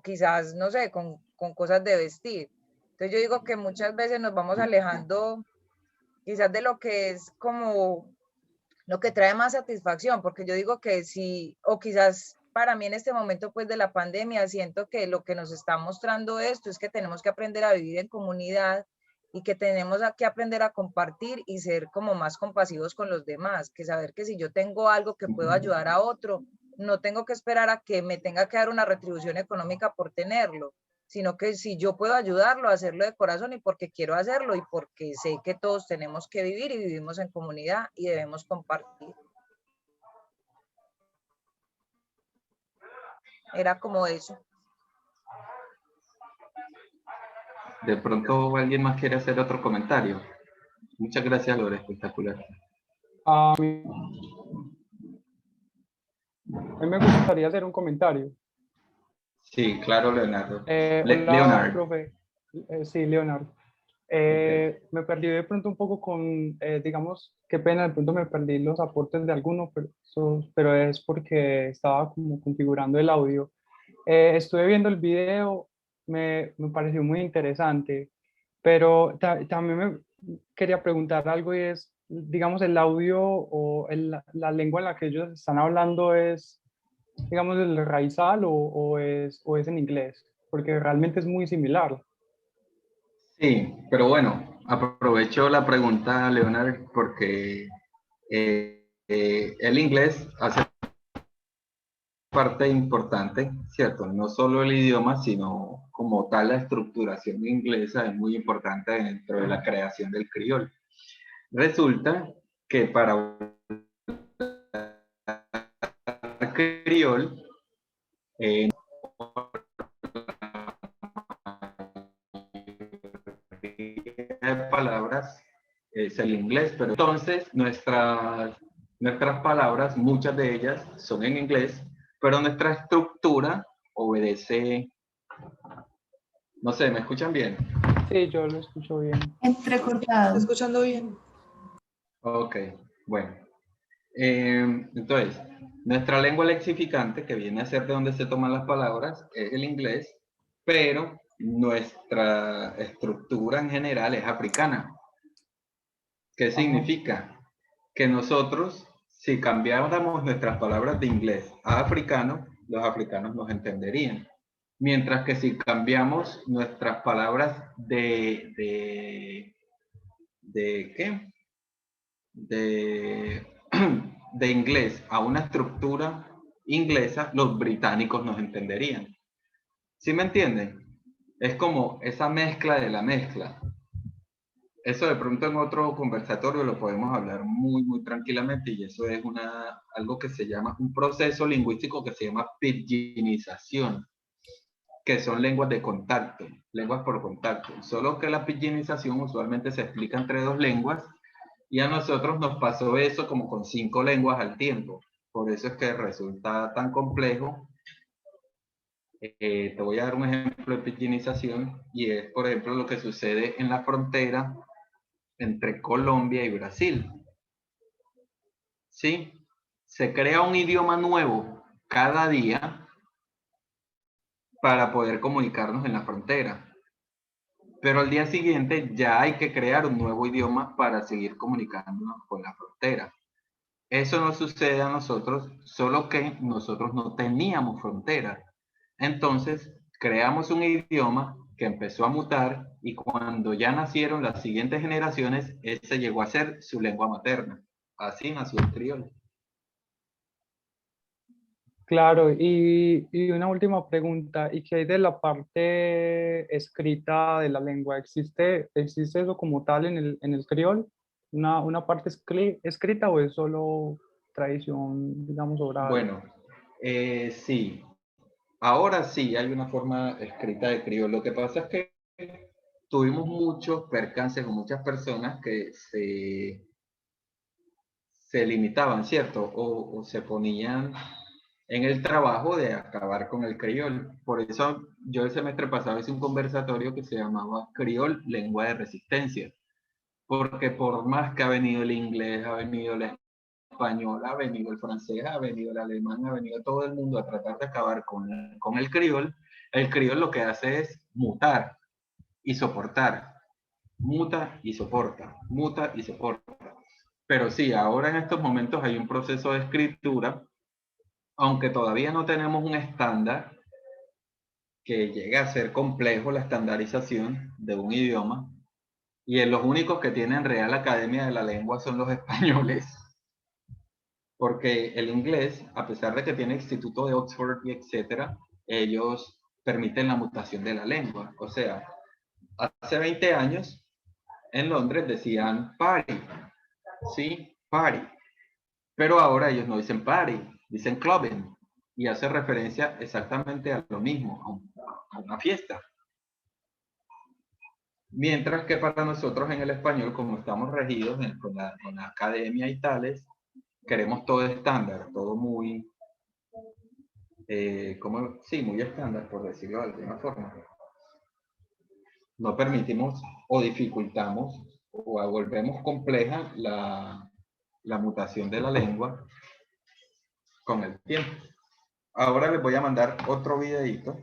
quizás, no sé, con cosas de vestir. Entonces yo digo que muchas veces nos vamos alejando quizás de lo que es como lo que trae más satisfacción, porque yo digo que sí, o quizás para mí en este momento pues de la pandemia, siento que lo que nos está mostrando esto es que tenemos que aprender a vivir en comunidad y que tenemos que aprender a compartir y ser como más compasivos con los demás, que saber que si yo tengo algo que puedo ayudar a otro, no tengo que esperar a que me tenga que dar una retribución económica por tenerlo, sino que si yo puedo ayudarlo, hacerlo de corazón y porque quiero hacerlo y porque sé que todos tenemos que vivir y vivimos en comunidad y debemos compartir. Era como eso. De pronto alguien más quiere hacer otro comentario. Muchas gracias, Lore, espectacular. A mí me gustaría hacer un comentario. Sí, claro, Leonardo. Hola, Leonard. profe. Sí, Leonardo. Okay. Me perdí de pronto un poco con, digamos, qué pena, de pronto me perdí los aportes de algunos, pero es porque estaba como configurando el audio. Estuve viendo el video, me pareció muy interesante, pero también me quería preguntar algo y es, digamos, el audio o la lengua en la que ellos están hablando es, digamos, el raizal o es en inglés, porque realmente es muy similar. Sí, pero bueno, aprovecho la pregunta, Leonard, porque el inglés hace parte importante, ¿cierto? No solo el idioma, sino como tal la estructuración inglesa es muy importante dentro de la creación del criol. Resulta que para criol, de palabras es el inglés, pero entonces nuestras palabras, muchas de ellas son en inglés, pero nuestra estructura obedece, no sé, ¿me escuchan bien? Sí, yo lo escucho bien. ¿Está escuchando bien? Ok, bueno. Entonces, nuestra lengua lexificante, que viene a ser de donde se toman las palabras, es el inglés, pero nuestra estructura en general es africana. ¿Qué significa? Que nosotros, si cambiáramos nuestras palabras de inglés a africano, los africanos nos entenderían. Mientras que si cambiamos nuestras palabras ¿de qué? De inglés a una estructura inglesa, los británicos nos entenderían. ¿Sí me entienden? Es como esa mezcla de la mezcla. Eso de pronto en otro conversatorio lo podemos hablar muy tranquilamente, y eso es algo que se llama un proceso lingüístico que se llama pidginización, que son lenguas de contacto, lenguas por contacto. Solo que la pidginización usualmente se explica entre dos lenguas, y a nosotros nos pasó eso como con 5 lenguas al tiempo. Por eso es que resulta tan complejo. Te voy a dar un ejemplo de pidginización, y es, por ejemplo, lo que sucede en la frontera entre Colombia y Brasil. ¿Sí? Se crea un idioma nuevo cada día para poder comunicarnos en la frontera. Pero al día siguiente ya hay que crear un nuevo idioma para seguir comunicándonos con la frontera. Eso nos sucede a nosotros, solo que nosotros no teníamos frontera. Entonces, creamos un idioma que empezó a mutar, y cuando ya nacieron las siguientes generaciones, ese llegó a ser su lengua materna. Así nació el criollo. Claro, y una última pregunta, ¿y qué hay de la parte escrita de la lengua? ¿Existe eso como tal en el criol? ¿Una parte escrita o es solo tradición, digamos, oral? Bueno, sí. Ahora sí hay una forma escrita de criollo. Lo que pasa es que tuvimos muchos percances con muchas personas que se limitaban, ¿cierto? O se ponían en el trabajo de acabar con el criol. Por eso yo el semestre pasado hice un conversatorio que se llamaba Criol, lengua de resistencia. Porque por más que ha venido el inglés, ha venido el español, ha venido el francés, ha venido el alemán, ha venido todo el mundo a tratar de acabar con el criol lo que hace es mutar y soportar. Muta y soporta, muta y soporta. Pero sí, ahora en estos momentos hay un proceso de escritura, aunque todavía no tenemos un estándar que llegue a ser complejo la estandarización de un idioma, y en los únicos que tienen Real Academia de la Lengua son los españoles, porque el inglés, a pesar de que tiene Instituto de Oxford y etcétera, ellos permiten la mutación de la lengua. O sea, hace 20 años en Londres decían party, ¿sí? Party. Pero ahora ellos no dicen party, dicen clubbing, y hace referencia exactamente a lo mismo, a una fiesta. Mientras que para nosotros en el español, como estamos regidos con la academia y tales, queremos todo estándar, todo muy, muy estándar, por decirlo de alguna forma. No permitimos o dificultamos o volvemos compleja la mutación de la lengua con el tiempo. Ahora les voy a mandar otro videito.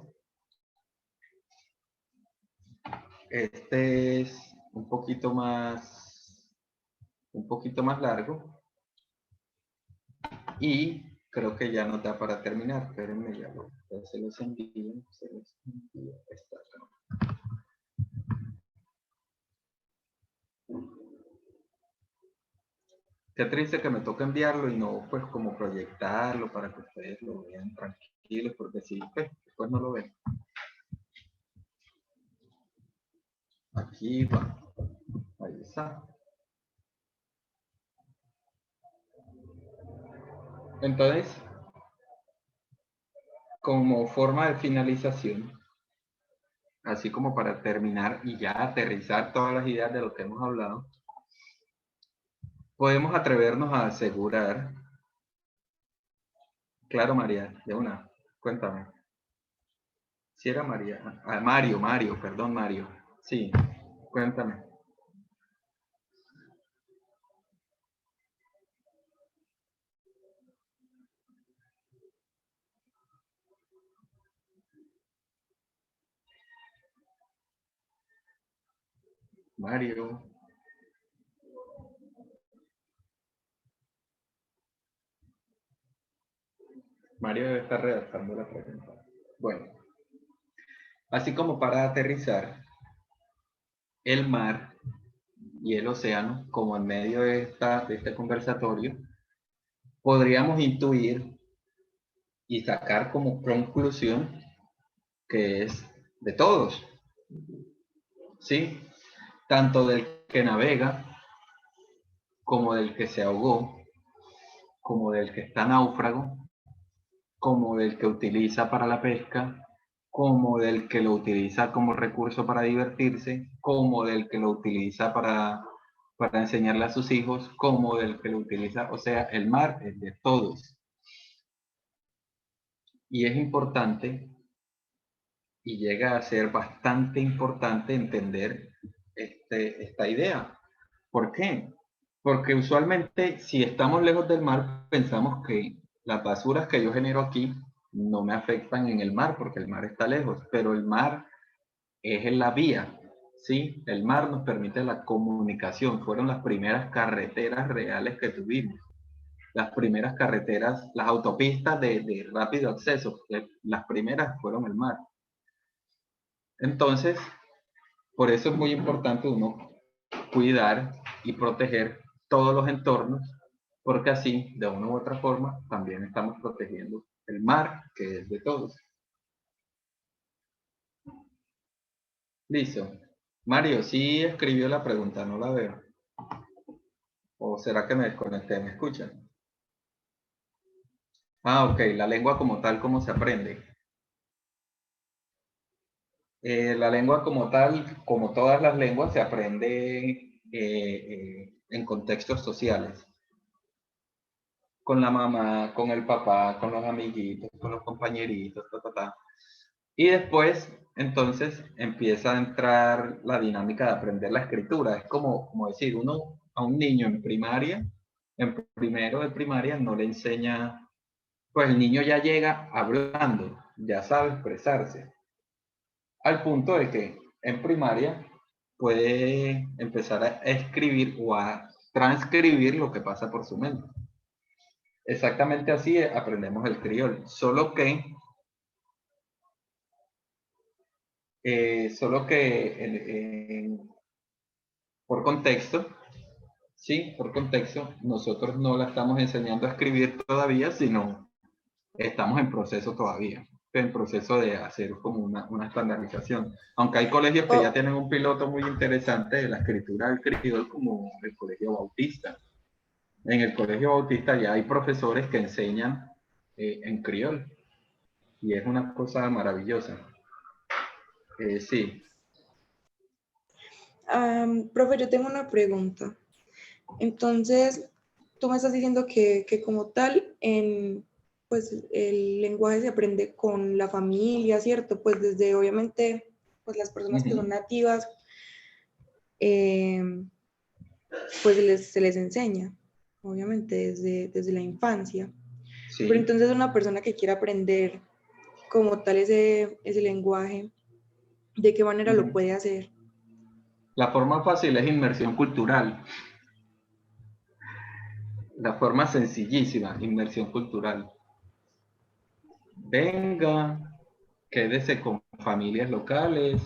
Este es un poquito más largo, y creo que ya nos da para terminar. Espérenme, ya se los envío. Está acá. Qué triste que me toque enviarlo y no pues como proyectarlo para que ustedes lo vean tranquilos, porque si pues, después no lo ven. Aquí va. Ahí está. Entonces, como forma de finalización, así como para terminar y ya aterrizar todas las ideas de lo que hemos hablado, podemos atrevernos a asegurar. Claro, María, de una, cuéntame. Si era María. Ah, Mario, perdón, Mario. Sí, cuéntame. Mario. Mario debe estar redactando la pregunta. Bueno, así como para aterrizar, el mar y el océano, como en medio de este conversatorio, podríamos intuir y sacar como conclusión que es de todos, ¿sí? Tanto del que navega, como del que se ahogó, como del que está náufrago, como del que utiliza para la pesca, como del que lo utiliza como recurso para divertirse, como del que lo utiliza para enseñarle a sus hijos, como del que lo utiliza, o sea, el mar es de todos. Y es importante, y llega a ser bastante importante entender esta idea. ¿Por qué? Porque usualmente si estamos lejos del mar, pensamos que las basuras que yo genero aquí no me afectan en el mar, porque el mar está lejos, pero el mar es en la vía, ¿sí? El mar nos permite la comunicación, fueron las primeras carreteras reales que tuvimos, las primeras carreteras, las autopistas de rápido acceso, las primeras fueron el mar. Entonces, por eso es muy importante uno cuidar y proteger todos los entornos, porque así, de una u otra forma, también estamos protegiendo el mar, que es de todos. Listo. Mario, sí escribió la pregunta, no la veo. ¿O será que me desconecté? ¿Me escuchan? Ah, ok, la lengua como tal, ¿cómo se aprende? La lengua como tal, como todas las lenguas, se aprende en contextos sociales. Con la mamá, con el papá, con los amiguitos, con los compañeritos, Y después, entonces, empieza a entrar la dinámica de aprender la escritura. Es como decir, uno a un niño en primaria, en primero de primaria, no le enseña, pues el niño ya llega hablando, ya sabe expresarse, al punto de que en primaria puede empezar a escribir o a transcribir lo que pasa por su mente. Exactamente así aprendemos el criol, solo que por contexto, sí, por contexto, nosotros no la estamos enseñando a escribir todavía, sino estamos en proceso todavía, en proceso de hacer como una estandarización. Aunque hay colegios que ya tienen un piloto muy interesante de la escritura del criol, como el Colegio Bautista. En el Colegio Bautista ya hay profesores que enseñan en criol, y es una cosa maravillosa. Sí. Profe, yo tengo una pregunta. Entonces, tú me estás diciendo que como tal, pues el lenguaje se aprende con la familia, ¿cierto? Pues desde, obviamente, pues las personas que son nativas, pues se les enseña, obviamente, desde la infancia. Sí. Pero entonces una persona que quiera aprender como tal ese lenguaje, ¿de qué manera lo puede hacer? La forma fácil es inmersión cultural. La forma sencillísima, inmersión cultural. Venga, quédese con familias locales,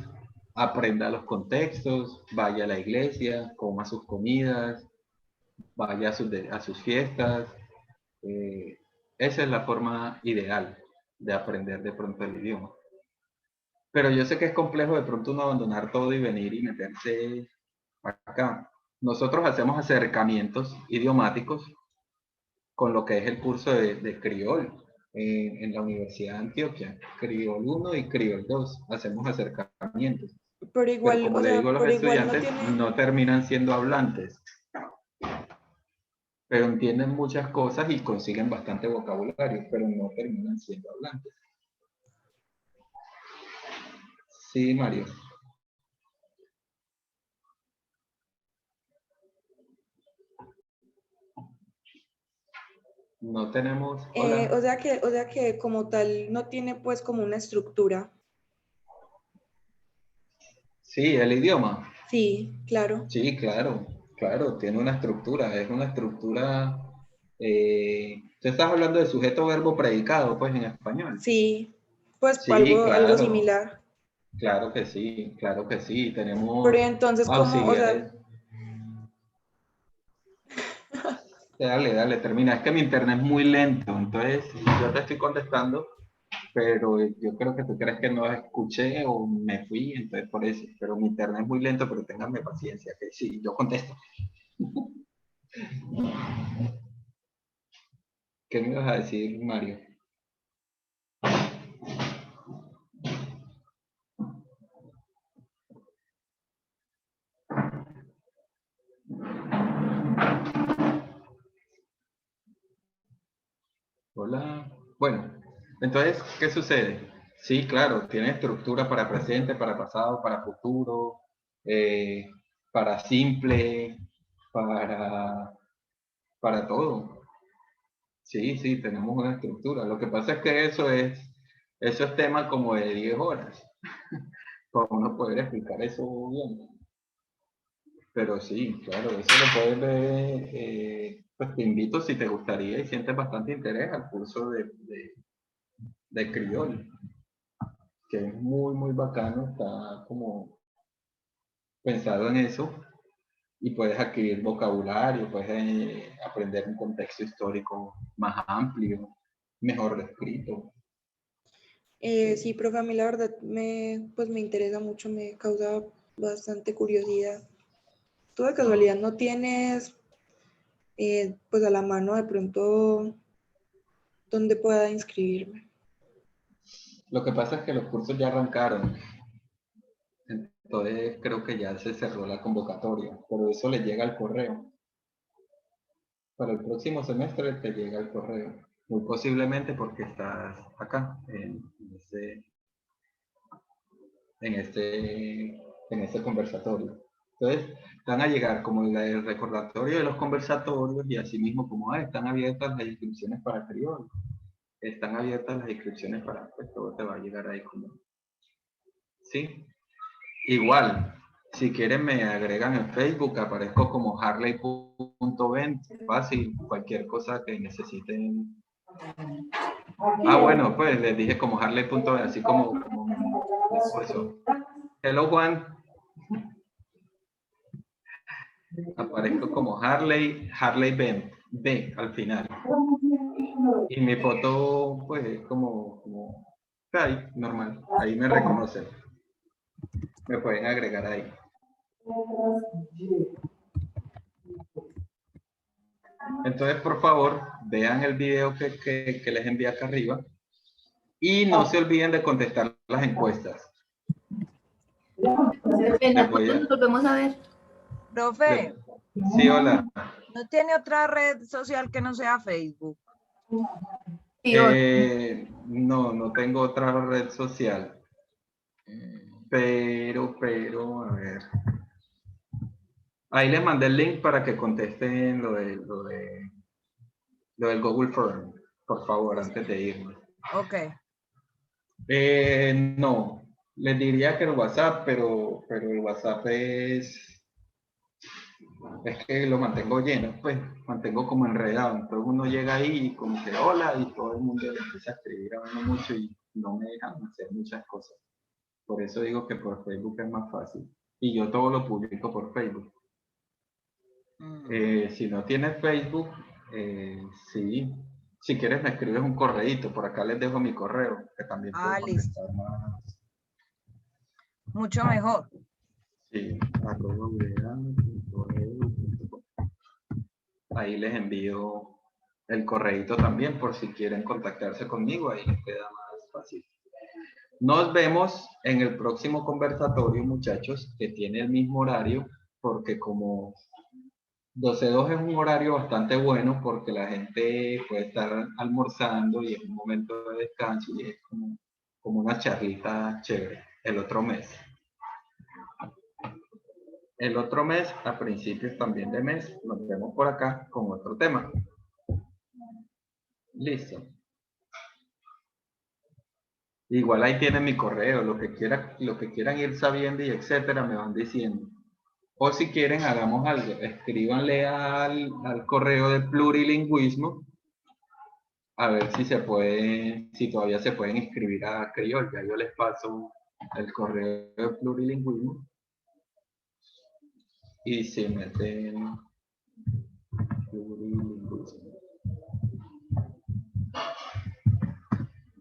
aprenda los contextos, vaya a la iglesia, coma sus comidas, vaya a sus fiestas. Esa es la forma ideal de aprender de pronto el idioma. Pero yo sé que es complejo de pronto uno abandonar todo y venir y meterse acá. Nosotros hacemos acercamientos idiomáticos con lo que es el curso de criol en la Universidad de Antioquia, criol 1 y criol 2, hacemos acercamientos. Pero igual, como o le sea, digo a los pero igual estudiantes, no terminan siendo hablantes, pero entienden muchas cosas y consiguen bastante vocabulario, pero no terminan siendo hablantes. Sí, Mario. No tenemos... Hola. O sea que como tal no tiene pues como una estructura. Sí, el idioma. Sí, claro. Sí, claro, claro, tiene una estructura, es una estructura... tú estás hablando de sujeto, verbo, predicado, pues en español. Sí, pues Sí, algo claro. similar. Claro que sí, tenemos Pero entonces, ¿cómo? O sea... auxiliares. Dale, termina. Es que mi internet es muy lento, entonces yo te estoy contestando pero yo creo que tú crees que no escuché o me fui, entonces por eso. Pero mi internet es muy lento, pero ténganme paciencia, que sí, yo contesto. ¿Qué me ibas a decir, Mario? Hola. Bueno, entonces, ¿qué sucede? Sí, claro, tiene estructura para presente, para pasado, para futuro, eh, para simple, para, para todo. Sí, sí, tenemos una estructura. Lo que pasa es que eso es tema como de 10 horas, para uno poder explicar eso bien. Pero sí, claro, eso lo puedes ver, pues te invito si te gustaría y sientes bastante interés al curso de criol, que es muy, muy bacano, está como pensado en eso y puedes adquirir vocabulario, puedes aprender un contexto histórico más amplio, mejor descrito. Sí, profe, a mí la verdad pues me interesa mucho, me causa bastante curiosidad. ¿Tú de casualidad no tienes pues a la mano de pronto dónde pueda inscribirme? Lo que pasa es que los cursos ya arrancaron, entonces creo que ya se cerró la convocatoria, pero eso le llega al correo. Para el próximo semestre te llega el correo, muy posiblemente porque estás acá, en este conversatorio. Entonces, van a llegar como el recordatorio de los conversatorios y asimismo como están abiertas las inscripciones para criol, están abiertas las inscripciones para, pues todo te va a llegar ahí como, ¿sí? Igual, si quieren me agregan en Facebook, aparezco como harley.ben, fácil, cualquier cosa que necesiten. Ah, bueno, pues les dije como harley.ben, así como mi esposo. Hello Juan, aparezco como Harley Ben, B al final. Y mi foto, pues, es como ahí, normal, ahí me reconocen. Me pueden agregar ahí. Entonces, por favor, vean el video que les envié acá arriba y no se olviden de contestar las encuestas. Les voy a- Nos volvemos a ver. Profe, Sí, hola. ¿no tiene otra red social que no sea Facebook? No, no tengo otra red social. Pero, a ver. Ahí les mandé el link para que contesten lo del Google Form, por favor, antes de irme. Ok. No, les diría que el WhatsApp, pero el WhatsApp es que lo mantengo lleno, pues, mantengo como enredado. Entonces uno llega ahí y como que hola y todo el mundo le empieza a escribir a uno mucho y no me dejan hacer muchas cosas. Por eso digo que por Facebook es más fácil. Y yo todo lo publico por Facebook. Si no tienes Facebook, sí. Si quieres me escribes un correíto. Por acá les dejo mi correo, que también puedo Listo. contestar más. Mucho mejor. Sí, @udea.edu.co. Ahí les envío el correíto también por si quieren contactarse conmigo. Ahí les queda más fácil. Nos vemos en el próximo conversatorio, muchachos, que tiene el mismo horario, porque como 12:02 es un horario bastante bueno porque la gente puede estar almorzando y es un momento de descanso y es como una charlita chévere. El otro mes, a principios también de mes, nos vemos por acá con otro tema. Listo. Igual ahí tienen mi correo, lo que quieran ir sabiendo y etcétera, me van diciendo. O si quieren, hagamos algo. Escríbanle al correo de plurilingüismo a ver si todavía se pueden inscribir a Criol. Ya yo les paso el correo de plurilingüismo y se meten plurilingüismo.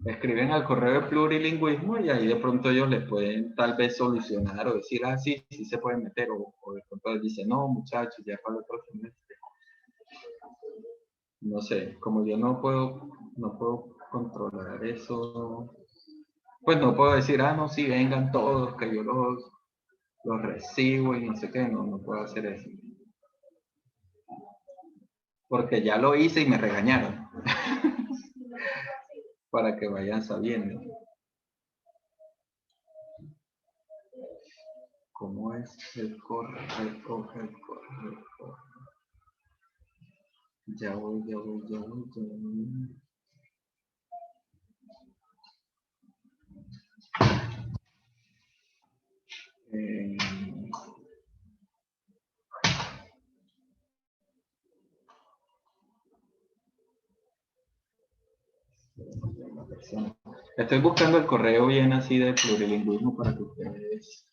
escriben al correo de plurilingüismo y ahí de pronto ellos les pueden tal vez solucionar o decir, ah, sí, sí se pueden meter, o de pronto les dicen, no, muchachos, ya para el otro semestre. No sé, como yo no puedo controlar eso, pues no puedo decir, ah, no, sí, vengan todos, que yo los recibo y no sé qué, no puedo hacer eso. Porque ya lo hice y me regañaron. Para que vayan sabiendo. ¿Cómo es el correo? Ya voy. Eh, Estoy buscando el correo bien así de plurilingüismo para que ustedes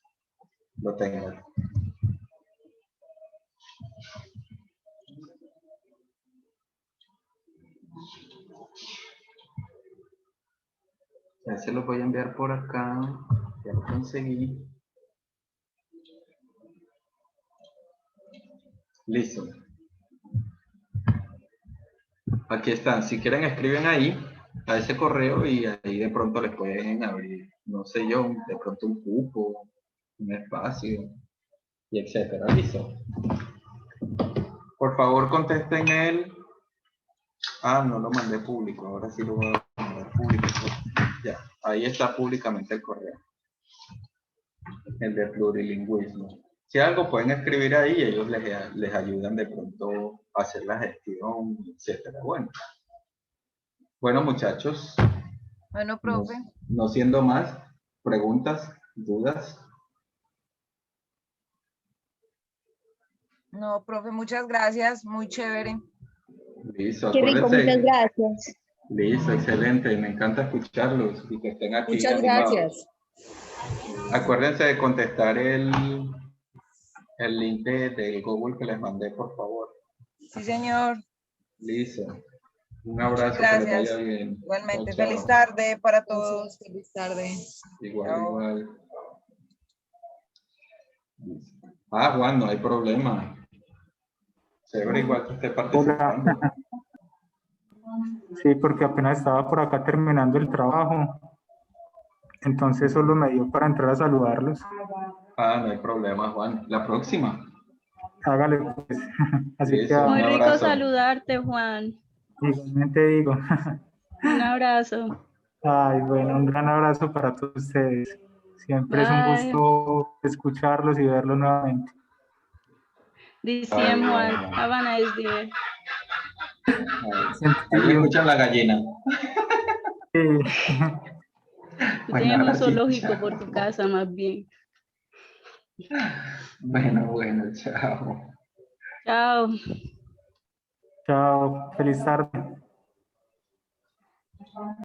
lo tengan. Ya se los voy a enviar por acá. Ya lo conseguí. Listo. Aquí están. Si quieren escriben ahí, a ese correo y ahí de pronto les pueden abrir, no sé yo, de pronto un cupo, un espacio y etcétera. Listo. Por favor contesten él. Ah, no lo mandé público. Ahora sí lo voy a mandar público. Ya, ahí está públicamente el correo. El de plurilingüismo. Si algo pueden escribir ahí, ellos les ayudan de pronto a hacer la gestión, etcétera. Bueno muchachos, Bueno, profe. no siendo más, preguntas, dudas. No, profe, muchas gracias. Muy chévere. Listo, Qué rico, acuérdense. muchas gracias. Listo, excelente. Me encanta escucharlos y que estén aquí Muchas animados. gracias. Acuérdense de contestar el link de Google que les mandé, por favor. Sí, señor. Listo. Un Muchas abrazo, que les gracias. vaya bien. Igualmente, Chao, feliz chao. tarde para todos. Feliz tarde. Igual. Ah, Juan, no hay problema. Chévere, igual que esté participando. Hola. Sí, porque apenas estaba por acá terminando el trabajo. Entonces solo me dio para entrar a saludarlos. Ah, no hay problema, Juan. La próxima. Hágale pues. Así que Listo, un Muy rico abrazo. saludarte, Juan. igualmente digo. Un abrazo. Ay, bueno, un gran abrazo para todos ustedes. Siempre es un Bye. gusto escucharlos y verlos nuevamente. The same, Juan. Have a nice day. Ahí escuchan la gallina. Sí. Bueno, Tenemos ahora sí, zoológico chao. por tu casa, más bien. Bueno, chao. Chao. Chao, feliz tarde.